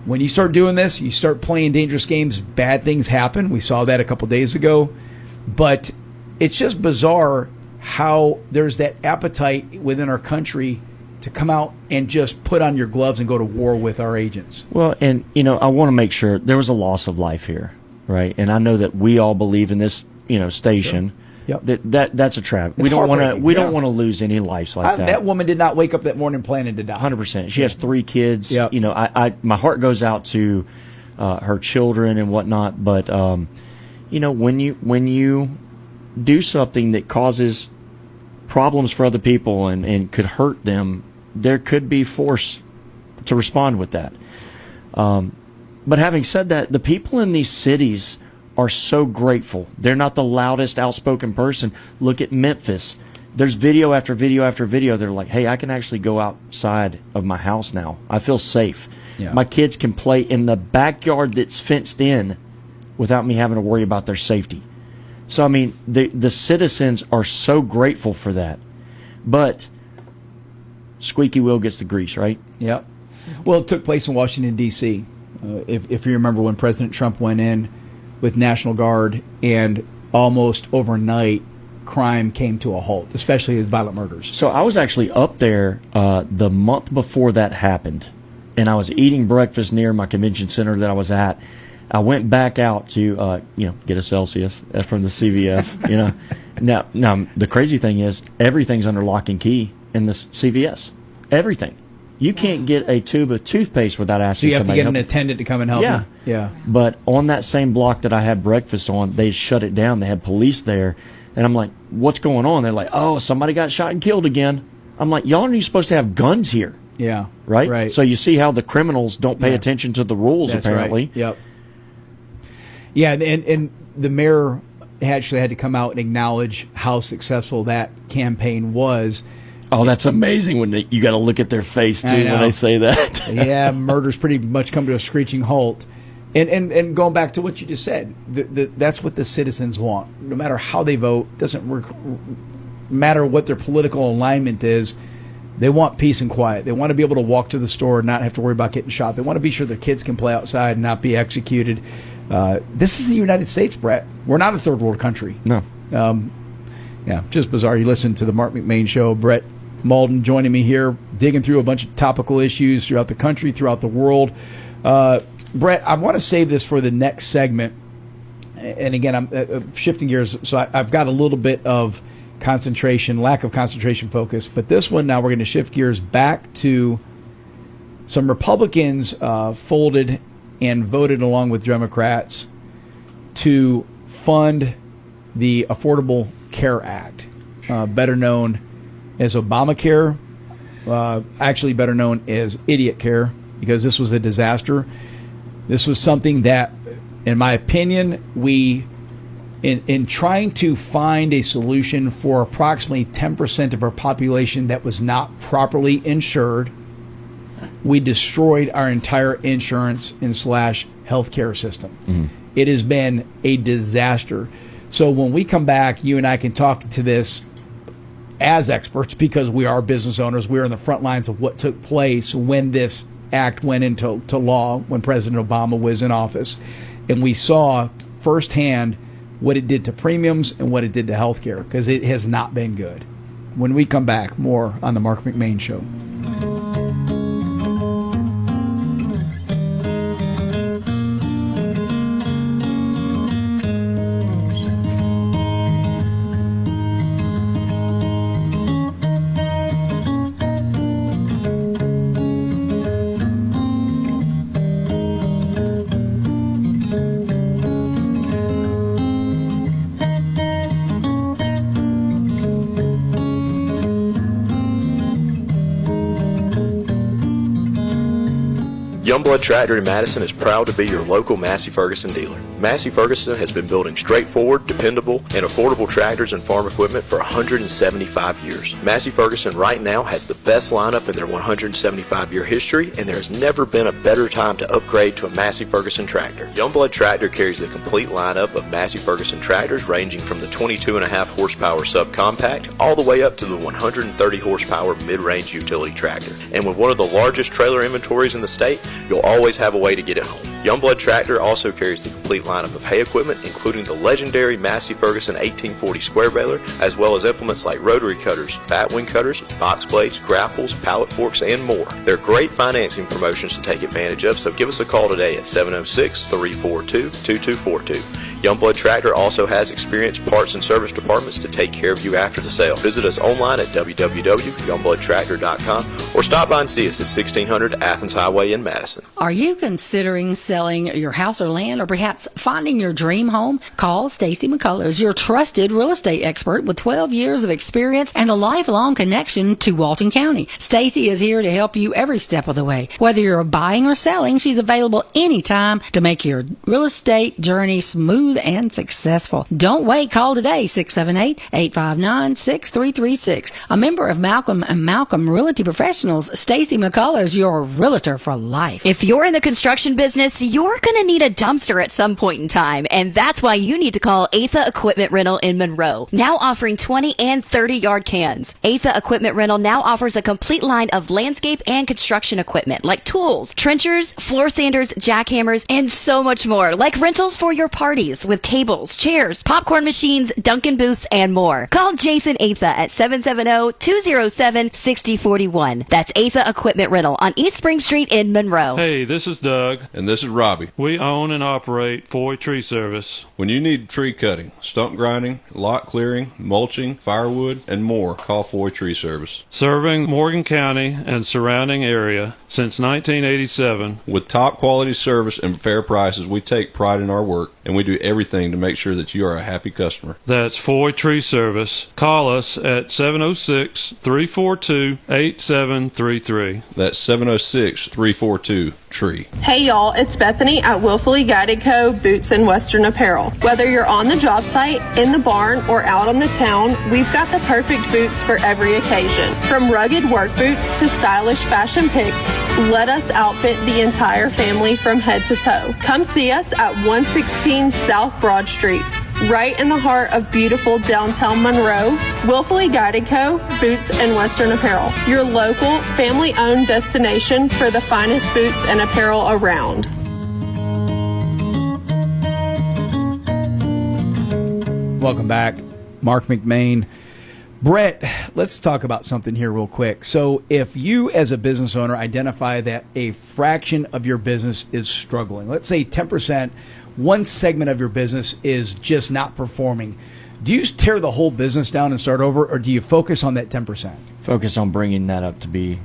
When you start doing this, you start playing dangerous games, bad things happen. We saw that a couple days ago. But it's just bizarre how there's that appetite within our country to come out and just put on your gloves and go to war with our agents. Well, and, I want to make sure there was a loss of life here, right? And I know that we all believe in this, station. Sure. Yep. That's a trap. We don't want to lose any lives like that. That woman did not wake up that morning planning to die. 100%. She has 3 kids. Yep. My heart goes out to her children and whatnot. But when you do something that causes problems for other people and could hurt them, there could be force to respond with that. But having said that, the people in these cities are so grateful. They're not the loudest, outspoken person. Look at Memphis. There's video after video after video. They're like, hey, I can actually go outside of my house now. I feel safe. Yeah. My kids can play in the backyard that's fenced in without me having to worry about their safety. So, I mean, the citizens are so grateful for that. But squeaky wheel gets the grease, right? Yep. Well, it took place in Washington, D.C., If you remember when President Trump went in with National Guard, and almost overnight, crime came to a halt, especially with violent murders. So I was actually up there the month before that happened, and I was eating breakfast near my convention center that I was at. I went back out to get a Celsius from the CVS. Now the crazy thing is everything's under lock and key in this CVS. Everything. You can't get a tube of toothpaste without asking So you have to somebody get an help. attendant to come and help Yeah. you. Yeah. But on that same block that I had breakfast on, they shut it down. They had police there. And I'm like, what's going on? They're like, oh, somebody got shot and killed again. I'm like, y'all aren't supposed to have guns here. Yeah. Right? So you see how the criminals don't pay attention to the rules, That's apparently. Right. Yep. Yeah, and the mayor actually had to come out and acknowledge how successful that campaign was. Oh, that's amazing when you got to look at their face, too, when they say that. Yeah, murder's pretty much come to a screeching halt. And going back to what you just said, that's what the citizens want. No matter how they vote, doesn't matter what their political alignment is, they want peace and quiet. They want to be able to walk to the store and not have to worry about getting shot. They want to be sure their kids can play outside and not be executed. This is the United States, Brett. We're not a third world country. No. Just bizarre. You listen to the Marc McMain Show. Brett Malden joining me here, digging through a bunch of topical issues throughout the country, throughout the world. Brett, I want to save this for the next segment. And again, I'm shifting gears, so I've got a little bit of lack of concentration focus. But this one, now we're going to shift gears back to some Republicans folded and voted along with Democrats to fund the Affordable Care Act, better known as Obamacare, actually better known as Idiot Care, because this was a disaster. This was something that, in my opinion, we, in trying to find a solution for approximately 10% of our population that was not properly insured, we destroyed our entire insurance and / healthcare system. Mm-hmm. It has been a disaster. So when we come back, you and I can talk to this as experts, because we are business owners. We're in the front lines of what took place when this act went into law, when President Obama was in office. And we saw firsthand what it did to premiums and what it did to health care, because it has not been good. When we come back, more on the Marc McMain Show. Youngblood Tractor in Madison is proud to be your local Massey Ferguson dealer. Massey Ferguson has been building straightforward, dependable, and affordable tractors and farm equipment for 175 years. Massey Ferguson right now has the best lineup in their 175-year history, and there has never been a better time to upgrade to a Massey Ferguson tractor. Youngblood Tractor carries the complete lineup of Massey Ferguson tractors, ranging from the 22.5 horsepower subcompact all the way up to the 130 horsepower mid-range utility tractor. And with one of the largest trailer inventories in the state, you'll always have a way to get it home. Youngblood Tractor also carries the complete lineup of hay equipment, including the legendary Massey Ferguson 1840 square baler, as well as implements like rotary cutters, batwing cutters, box blades, grapples, pallet forks, and more. There are great financing promotions to take advantage of, so give us a call today at 706-342-2242. Youngblood Tractor also has experienced parts and service departments to take care of you after the sale. Visit us online at www.youngbloodtractor.com or stop by and see us at 1600 Athens Highway in Madison. Are you considering selling your house or land, or perhaps finding your dream home? Call Stacy McCullers, your trusted real estate expert with 12 years of experience and a lifelong connection to Walton County. Stacy is here to help you every step of the way. Whether you're buying or selling, she's available anytime to make your real estate journey smooth and successful. Don't wait. Call today, 678-859-6336. A member of Malcolm & Malcolm Realty Professionals, Stacy McCullers, your realtor for life. If you're in the construction business, you're going to need a dumpster at some point in time, and that's why you need to call Atha Equipment Rental in Monroe, now offering 20 and 30-yard cans. Atha Equipment Rental now offers a complete line of landscape and construction equipment like tools, trenchers, floor sanders, jackhammers, and so much more, like rentals for your parties with tables, chairs, popcorn machines, Dunkin' booths, and more. Call Jason Atha at 770-207-6041. That's Atha Equipment Rental on East Spring Street in Monroe. Hey, this is Doug. And this is Robbie. We own and operate Foy Tree Service. When you need tree cutting, stump grinding, lot clearing, mulching, firewood, and more, call Foy Tree Service. Serving Morgan County and surrounding area since 1987. With top quality service and fair prices, we take pride in our work, and we do everything to make sure that you are a happy customer. That's Foy Tree Service. Call us at 706-342-8733. That's 706-342-TREE. Hey y'all, it's Bethany at Willfully Guided Co. Boots and Western Apparel. Whether you're on the job site, in the barn, or out on the town, we've got the perfect boots for every occasion. From rugged work boots to stylish fashion picks, let us outfit the entire family from head to toe. Come see us at 116 South Broad Street, right in the heart of beautiful downtown Monroe. Willfully Guided Co. Boots and Western Apparel, your local family-owned destination for the finest boots and apparel around. Welcome back. Marc McMain. Brett, let's talk about something here real quick. So if you as a business owner identify that a fraction of your business is struggling, let's say 10%, one segment of your business is just not performing, do you tear the whole business down and start over, or do you focus on that 10%? Focus on bringing that up to be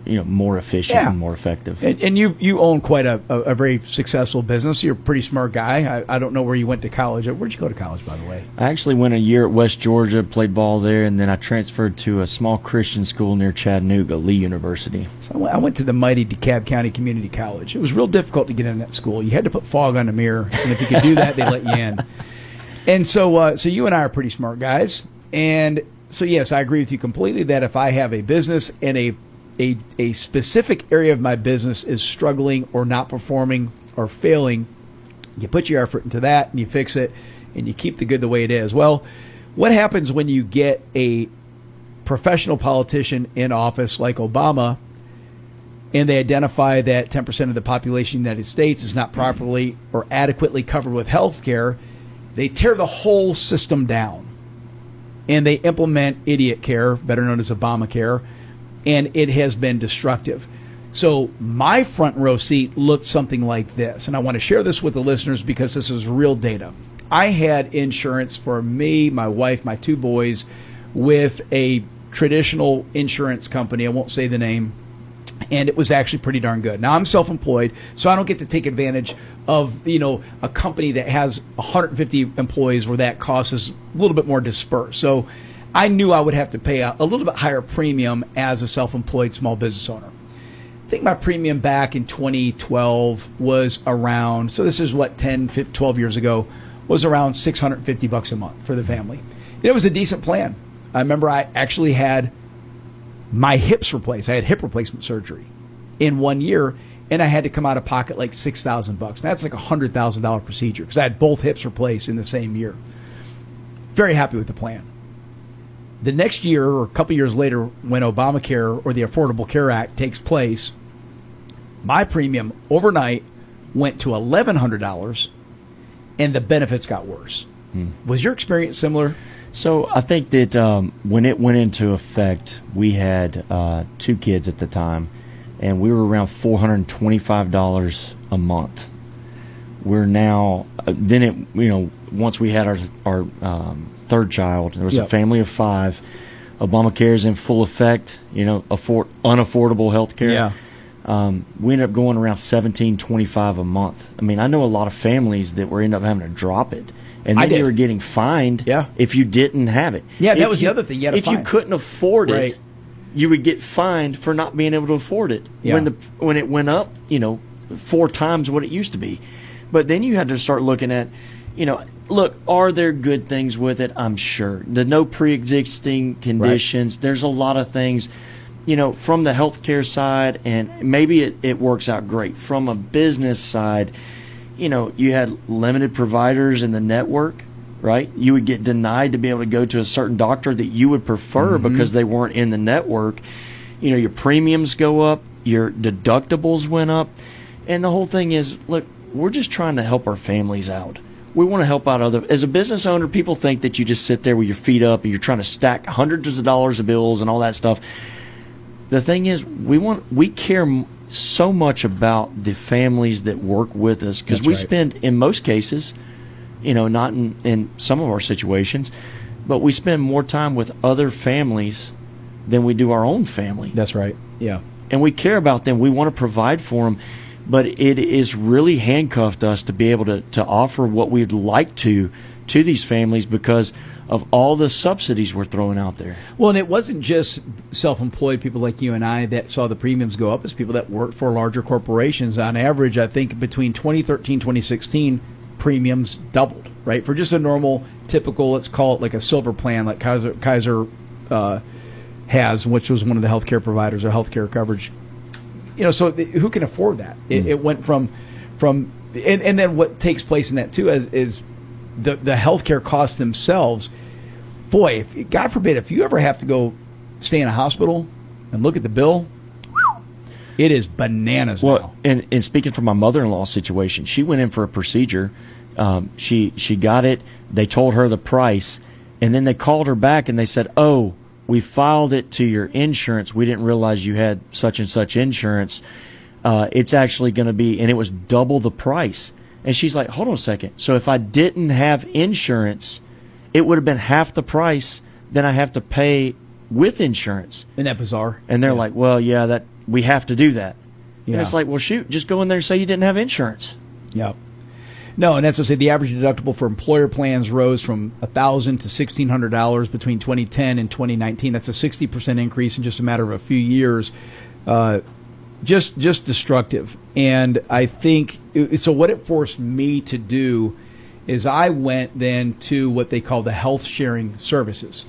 more efficient and more effective. And you own quite a very successful business. You're a pretty smart guy. I don't know where you went to college. Where'd you go to college, by the way? I actually went a year at West Georgia, played ball there, and then I transferred to a small Christian school near Chattanooga, Lee University. So I went to the mighty DeKalb County Community College. It was real difficult to get in that school. You had to put fog on the mirror, and if you could do that, they let you in. And so you and I are pretty smart guys. And so, yes, I agree with you completely that if I have a business and a specific area of my business is struggling or not performing or failing, you put your effort into that and you fix it and you keep the good the way it is. Well, what happens when you get a professional politician in office like Obama and they identify that 10% of the population of the United States is not properly or adequately covered with health care? They tear the whole system down and they implement idiot care, better known as Obamacare, and it has been destructive. So my front row seat looked something like this, and I want to share this with the listeners because this is real data. I had insurance for me, my wife, my two boys with a traditional insurance company. I won't say the name, and it was actually pretty darn good. Now I'm self-employed, so I don't get to take advantage of a company that has 150 employees where that cost is a little bit more dispersed. So I knew I would have to pay a little bit higher premium as a self-employed small business owner. I think my premium back in 2012 was around, so this is 10, 15, 12 years ago, was around $650 a month for the family. It was a decent plan. I remember I actually had my hips replaced. I had hip replacement surgery in 1 year, and I had to come out of pocket like $6,000. That's like a $100,000 procedure because I had both hips replaced in the same year. Very happy with the plan. The next year or a couple years later, when Obamacare or the Affordable Care Act takes place, my premium overnight went to $1,100 and the benefits got worse. Was your experience similar? So I think that when it went into effect, we had 2 kids at the time, and we were around $425 a month. We're now once we had our third child, there was a family of 5. Obamacare is in full effect. Unaffordable health care. Yeah. We ended up going around $1,725 a month. I mean, I know a lot of families that were ended up having to drop it, and then you were getting fined if you didn't have it. Yeah, that was the other thing. You had if you couldn't afford it, you would get fined for not being able to afford it. Yeah. When it went up, 4 times what it used to be. But then you had to start looking at, look, are there good things with it? I'm sure. The no pre-existing conditions, there's a lot of things. from the healthcare side, and maybe it works out great. From a business side, you had limited providers in the network, right? You would get denied to be able to go to a certain doctor that you would prefer because they weren't in the network. Your premiums go up, your deductibles went up, and the whole thing is, look, we're just trying to help our families out. We want to help out as a business owner, people think that you just sit there with your feet up and you're trying to stack hundreds of dollars of bills and all that stuff. The thing is, we care so much about the families that work with us, because we spend, in most cases, not in some of our situations, but we spend more time with other families than we do our own family. That's right. Yeah. And we care about them. We want to provide for them. But it is really handcuffed us to be able to offer what we'd like to these families because of all the subsidies we're throwing out there. Well, and it wasn't just self-employed people like you and I that saw the premiums go up. It's people that work for larger corporations. On average, I think between 2013 2016, premiums doubled, right? For just a normal, typical, let's call it like a silver plan like Kaiser has, which was one of the healthcare providers or healthcare coverage. So who can afford that? It went from and then what takes place in that too is the healthcare costs themselves. Boy, if God forbid, if you ever have to go stay in a hospital and look at the bill, it is bananas now. And speaking from my mother-in-law situation, she went in for a procedure. She got it. They told her the price, and then they called her back and they said, "Oh, we filed it to your insurance. We didn't realize you had such and such insurance. It's actually going to be," and it was double the price. And she's like, "Hold on a second. So if I didn't have insurance, it would have been half the price than I have to pay with insurance." Isn't that bizarre? And they're like, "Well, yeah, that we have to do that." Yeah. And it's like, well, shoot, just go in there and say you didn't have insurance. Yep. No, and that's what I say. The average deductible for employer plans rose from $1,000 to $1,600 between 2010 and 2019. That's a 60% increase in just a matter of a few years. Just destructive. And I think so. What it forced me to do is I went then to what they call the health sharing services,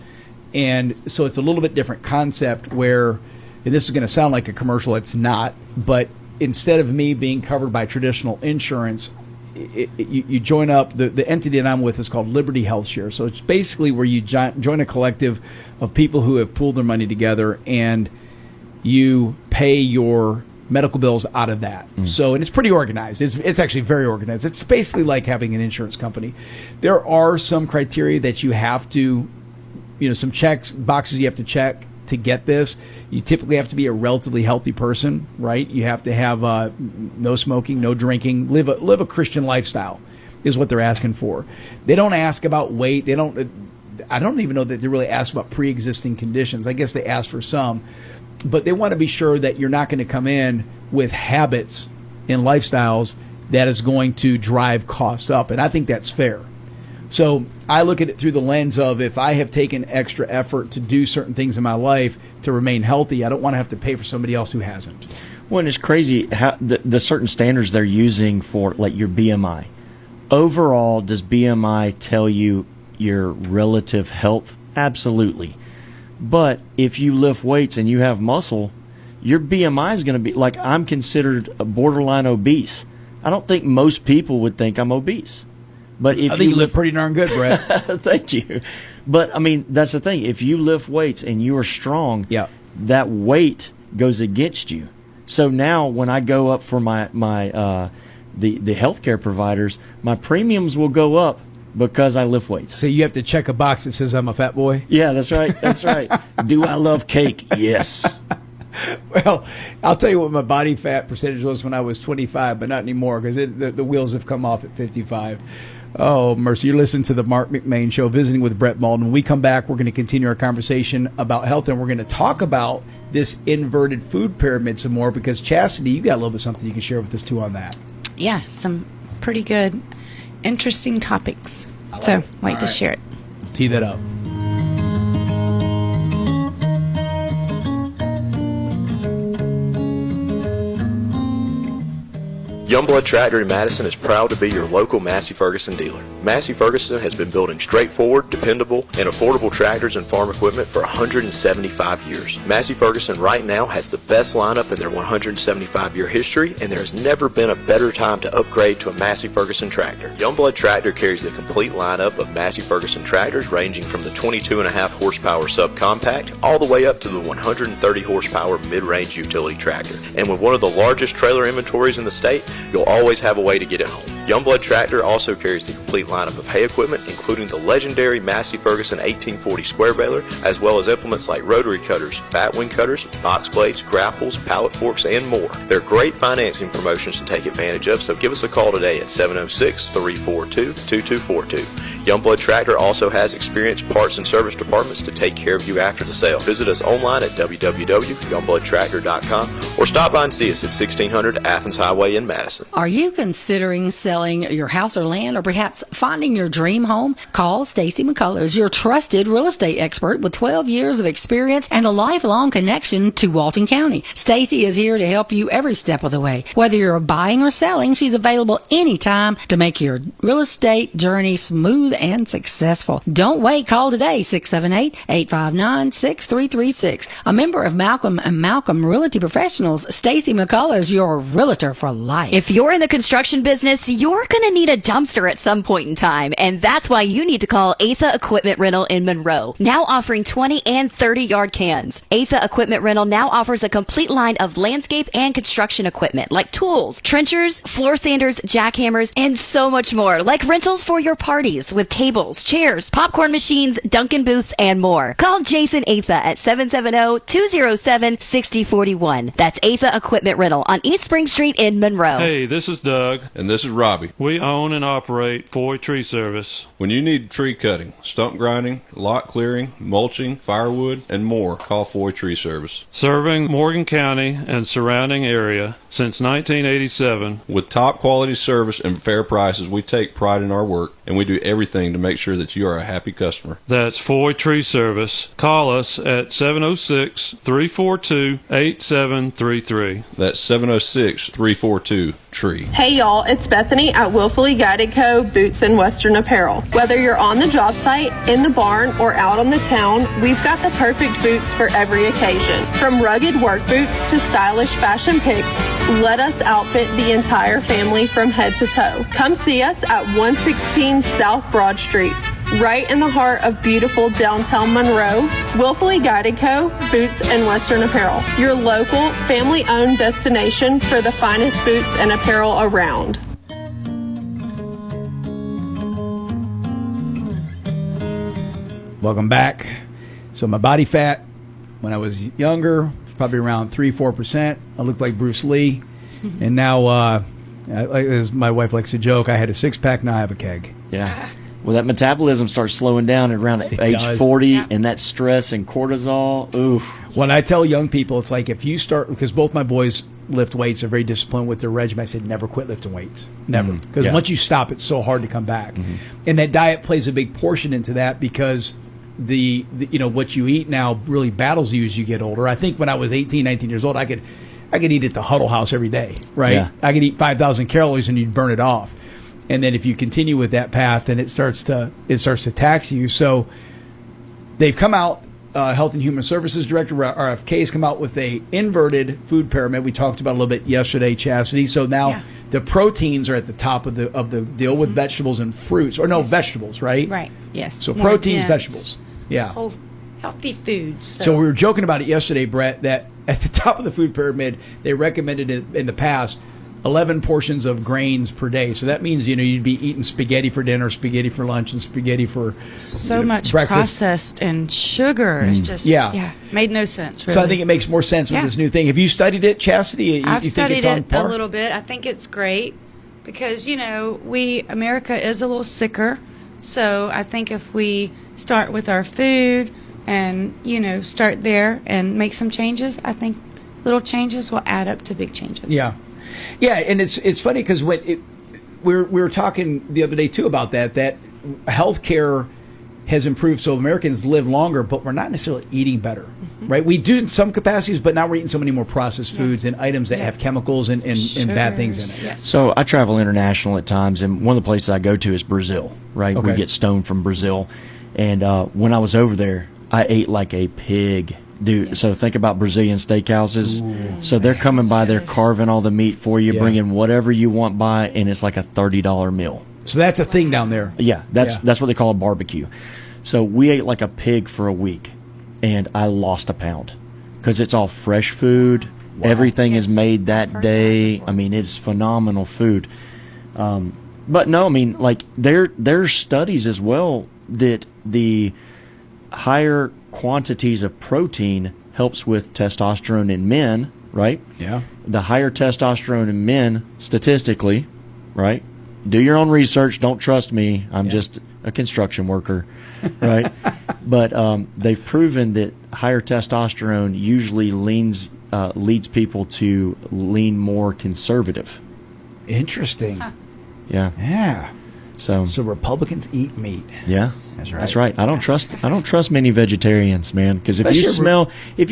and so it's a little bit different concept. Where, and this is going to sound like a commercial, it's not. But instead of me being covered by traditional insurance, you join up. The entity that I'm with is called Liberty Health Share. So it's basically where you join a collective of people who have pooled their money together, and you pay your medical bills out of that. So, and it's pretty organized. It's actually very organized. It's basically like having an insurance company. There are some criteria that you have to, some boxes you have to check to get this. You typically have to be a relatively healthy person, right? You have to have no smoking, no drinking, live a Christian lifestyle is what they're asking for. They don't ask about weight. I don't even know that they really ask about pre-existing conditions. I guess they ask for some, but they want to be sure that you're not going to come in with habits and lifestyles that is going to drive cost up. And I think that's fair. So I look at it through the lens of, if I have taken extra effort to do certain things in my life to remain healthy, I don't want to have to pay for somebody else who hasn't. Well, and it's crazy how the certain standards they're using for, like, your BMI. Overall, does BMI tell you your relative health? Absolutely. But if you lift weights and you have muscle, your BMI is going to be, like, I'm considered a borderline obese. I don't think most people would think I'm obese. But if I think you live pretty darn good, Brett. Thank you. But I mean, that's the thing. If you lift weights and you are strong, that weight goes against you. So now, when I go up for the healthcare providers, my premiums will go up because I lift weights. So you have to check a box that says I'm a fat boy? Yeah, that's right. That's right. Do I love cake? Yes. Well, I'll tell you what my body fat percentage was when I was 25, but not anymore, because the wheels have come off at 55. Oh, mercy. You're listening to the Marc McMain Show, visiting with Brett Malden. When we come back, we're going to continue our conversation about health, and we're going to talk about this inverted food pyramid some more, because Chastity, you got a little bit something you can share with us, too, on that. Yeah, some pretty good, interesting topics. So, wait to share it. Tee that up. Youngblood Tractor in Madison is proud to be your local Massey Ferguson dealer. Massey Ferguson has been building straightforward, dependable, and affordable tractors and farm equipment for 175 years. Massey Ferguson right now has the best lineup in their 175-year history, and there has never been a better time to upgrade to a Massey Ferguson tractor. Youngblood Tractor carries the complete lineup of Massey Ferguson tractors, ranging from the 22.5 horsepower subcompact all the way up to the 130 horsepower mid-range utility tractor. And with one of the largest trailer inventories in the state, you'll always have a way to get it home. Youngblood Tractor also carries the complete lineup of hay equipment, including the legendary Massey Ferguson 1840 square baler, as well as implements like rotary cutters, batwing cutters, box blades, grapples, pallet forks, and more. There are great financing promotions to take advantage of, so give us a call today at 706-342-2242. Youngblood Tractor also has experienced parts and service departments to take care of you after the sale. Visit us online at www.youngbloodtractor.com or stop by and see us at 1600 Athens Highway in Madison. Are you considering selling your house or land, or perhaps finding your dream home? Call Stacy McCullers, your trusted real estate expert with 12 years of experience and a lifelong connection to Walton County. Stacy is here to help you every step of the way. Whether you're buying or selling, she's available anytime to make your real estate journey smooth and successful. Don't wait. Call today, 678-859-6336. A member of Malcolm & Malcolm Realty Professionals, Stacy McCullers, your realtor for life. If you're in the construction business, you're going to need a dumpster at some point in time, and that's why you need to call Atha Equipment Rental in Monroe, now offering 20 and 30-yard cans. Atha Equipment Rental now offers a complete line of landscape and construction equipment like tools, trenchers, floor sanders, jackhammers, and so much more, like rentals for your parties with tables, chairs, popcorn machines, Dunkin' booths, and more. Call Jason Atha at 770-207-6041. That's Atha Equipment Rental on East Spring Street in Monroe. Hey, this is Doug. And this is Robbie. We own and operate Foy Tree Service. When you need tree cutting, stump grinding, lot clearing, mulching, firewood, and more, call Foy Tree Service. Serving Morgan County and surrounding area since 1987. With top quality service and fair prices, we take pride in our work, and we do everything to make sure that you are a happy customer. That's Foy Tree Service. Call us at 706-342-8733. That's 706-342-TREE. Hey y'all, it's Bethany at Willfully Guided Co. Boots and Western Apparel. Whether you're on the job site, in the barn, or out on the town, we've got the perfect boots for every occasion. From rugged work boots to stylish fashion picks, let us outfit the entire family from head to toe. Come see us at 116 South Broad Street, right in the heart of beautiful downtown Monroe. Willfully Guided Co. Boots and Western Apparel, your local, family-owned destination for the finest boots and apparel around. Welcome back. So my body fat when I was younger, probably around 3-4%. I looked like Bruce Lee. And now, as my wife likes to joke, I had a six-pack, now I have a keg. Yeah. Well, that metabolism starts slowing down at around age 40, and that stress and cortisol, oof. When I tell young people, it's like if you start, because both my boys lift weights, are very disciplined with their regimen. I said, never quit lifting weights. Never. Because once you stop, it's so hard to come back. And that diet plays a big portion into that because the what you eat now really battles you as you get older. I think when I was 18, 19 years old, I could eat at the Huddle House every day, right? Yeah. I could eat 5,000 calories and you'd burn it off. And then if you continue with that path, then it starts to tax you. So they've come out, Health and Human Services Director, RFK, has come out with a inverted food pyramid. We talked about a little bit yesterday, Chastity. So now the proteins are at the top of the deal with vegetables and fruits, or no, vegetables, right? Right. Yes. So proteins, vegetables. Yeah. Whole healthy foods. So we were joking about it yesterday, Brett, that at the top of the food pyramid, they recommended it in the past 11 portions of grains per day. So that means, you'd be eating spaghetti for dinner, spaghetti for lunch, and spaghetti for much breakfast. Processed and sugar. It's just, made no sense, really. So I think it makes more sense with this new thing. Have you studied it, Chastity? I've studied think it's on par? a little bit. I think it's great because, America is a little sicker. So I think if we start with our food and, start there and make some changes, I think little changes will add up to big changes. Yeah. Yeah, and it's funny because we were talking the other day too about that healthcare has improved. So Americans live longer, but we're not necessarily eating better, right? We do in some capacities, but now we're eating so many more processed foods and items that have chemicals and bad things in it. Yes. So I travel international at times, and one of the places I go to is Brazil, right? Okay. We get stoned from Brazil. And when I was over there, I ate like a pig. Dude, so think about Brazilian steakhouses. Ooh, so they're coming by, they're carving all the meat for you, bringing whatever you want by, and it's like a $30 meal. So that's a thing down there. Yeah, that's what they call a barbecue. So we ate like a pig for a week, and I lost a pound because it's all fresh food. Wow. Everything is made that day. I mean, it's phenomenal food. But no, I mean, like there's studies as well that the higher quantities of protein helps with testosterone in men, right? Yeah. The higher testosterone in men, statistically, right? Do your own research. Don't trust me. I'm just a construction worker, right? But they've proven that higher testosterone usually leads people to lean more conservative. Interesting. Yeah. Yeah. So Republicans eat meat. Yeah, that's right. I don't trust many vegetarians, man. Because if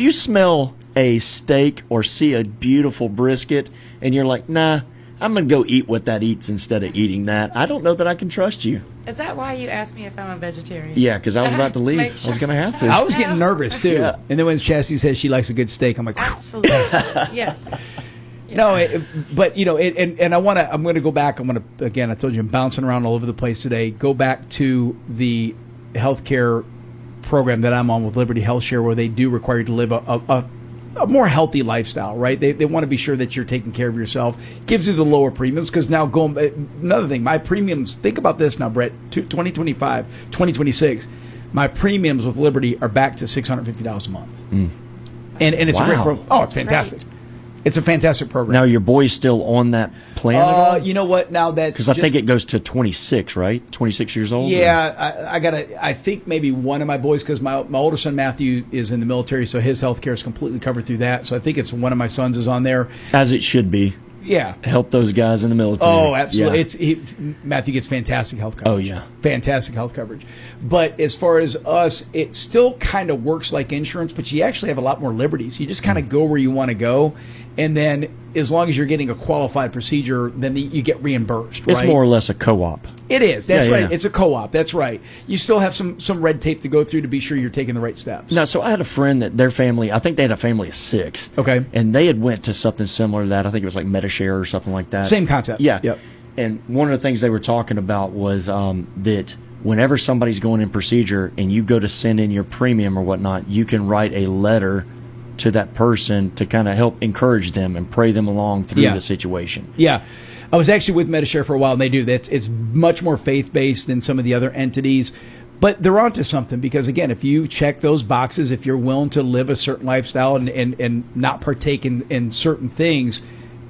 you smell a steak or see a beautiful brisket and you're like, nah, I'm gonna go eat what that eats instead of eating that, I don't know that I can trust you. Is that why you asked me if I'm a vegetarian? Yeah, because I was about to leave. I was gonna have to. I was getting nervous too. Yeah. And then when Chassie says she likes a good steak, I'm like, absolutely, yes. No, but you know, and I'm going to go back. Again, I told you I'm bouncing around all over the place today. Go back to the healthcare program that I'm on with Liberty Health Share, where they do require you to live a more healthy lifestyle, right? They want to be sure that you're taking care of yourself. Gives you the lower premiums because now another thing, my premiums. Think about this now, Brett. 2025, 2026, my premiums with Liberty are back to $650 a month, and it's a great program. Oh, it's fantastic. Right. It's a fantastic program. Now, your boy's still on that plan at all? You know what? Now that because I think it goes to 26, right? 26 years old. Yeah, I think maybe one of my boys, because my older son Matthew is in the military, so his health care is completely covered through that. So I think it's one of my sons is on there, as it should be. Yeah, help those guys in the military. Oh, absolutely. Yeah. Matthew gets fantastic health coverage. Oh yeah, fantastic health coverage. But as far as us, it still kind of works like insurance, but you actually have a lot more liberties. You just kind of go where you want to go, and then as long as you're getting a qualified procedure, then you get reimbursed. It's more or less a co-op. It is. That's right. Yeah. It's a co-op. That's right. You still have some red tape to go through to be sure you're taking the right steps. No, so I had a friend that their family, I think they had a family of 6. Okay. And they had went to something similar to that. I think it was like MediShare or something like that. Same concept. Yeah. Yep. And one of the things they were talking about was that whenever somebody's going in procedure and you go to send in your premium or whatnot, you can write a letter to that person to kind of help encourage them and pray them along through the situation. Yeah. I was actually with MediShare for a while, and they do that. It's much more faith-based than some of the other entities. But they're onto something because, again, if you check those boxes, if you're willing to live a certain lifestyle and not partake in certain things,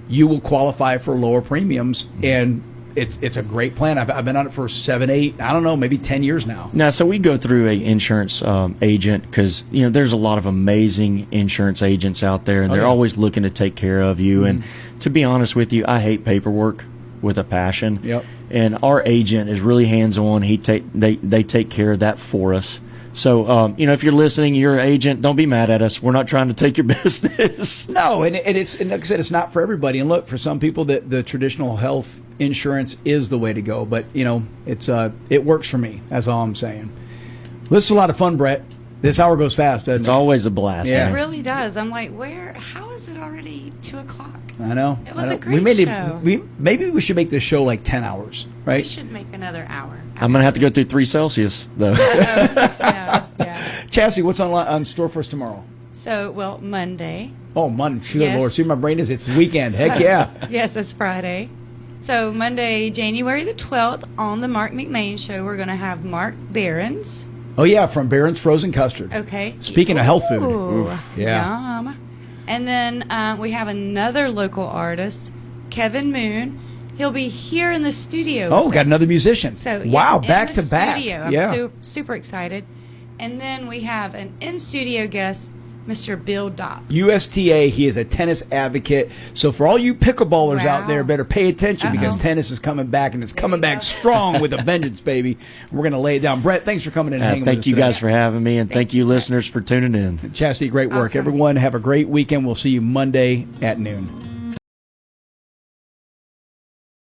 you will qualify for lower premiums. Mm-hmm. And it's a great plan. I've been on it for 7, 8, I don't know, maybe 10 years now. Now, so we go through a insurance agent because, you know, there's a lot of amazing insurance agents out there, and they're always looking to take care of you. Mm-hmm. And to be honest with you, I hate paperwork with a passion. Yep. And our agent is really hands-on. They take care of that for us. So, you know, if you're listening, you're an agent, don't be mad at us. We're not trying to take your business. No, and like I said, it's not for everybody. And look, for some people, the traditional health insurance is the way to go. But, you know, it works for me. That's all I'm saying. This is a lot of fun, Brett. This hour goes fast, doesn't it? It's always a blast. Yeah. It really does. I'm like, how is it already 2 o'clock? I know. It was a great show. Maybe we should make this show like 10 hours, right? We should make another hour. Absolutely. I'm going to have to go through 3 Celsius, though. Yeah. Chassie, what's on store for us tomorrow? So, Monday. Oh, Monday. Good Lord. See, my brain is, it's weekend. Heck yeah. Yes, it's Friday. So, Monday, January the 12th, on the Marc McMain Show, we're going to have Mark Behrens. Oh, yeah, from Barron's Frozen Custard. Okay. Speaking of health food. Oof, yeah. Yum. And then we have another local artist, Kevin Moon. He'll be here in the studio. Oh, got another musician. So, wow, back to back. Studio. I'm super excited. And then we have an in-studio guest, Mr. Bill Dopp. USTA, he is a tennis advocate. So for all you pickleballers out there, better pay attention because Uh-oh. tennis is coming back, and it's coming back strong with a vengeance, baby. We're going to lay it down. Brett, thanks for coming in and hanging with us Thank you today. guys for having me, and thank you listeners for tuning in. Chastity, great work. Awesome. Everyone, have a great weekend. We'll see you Monday at noon.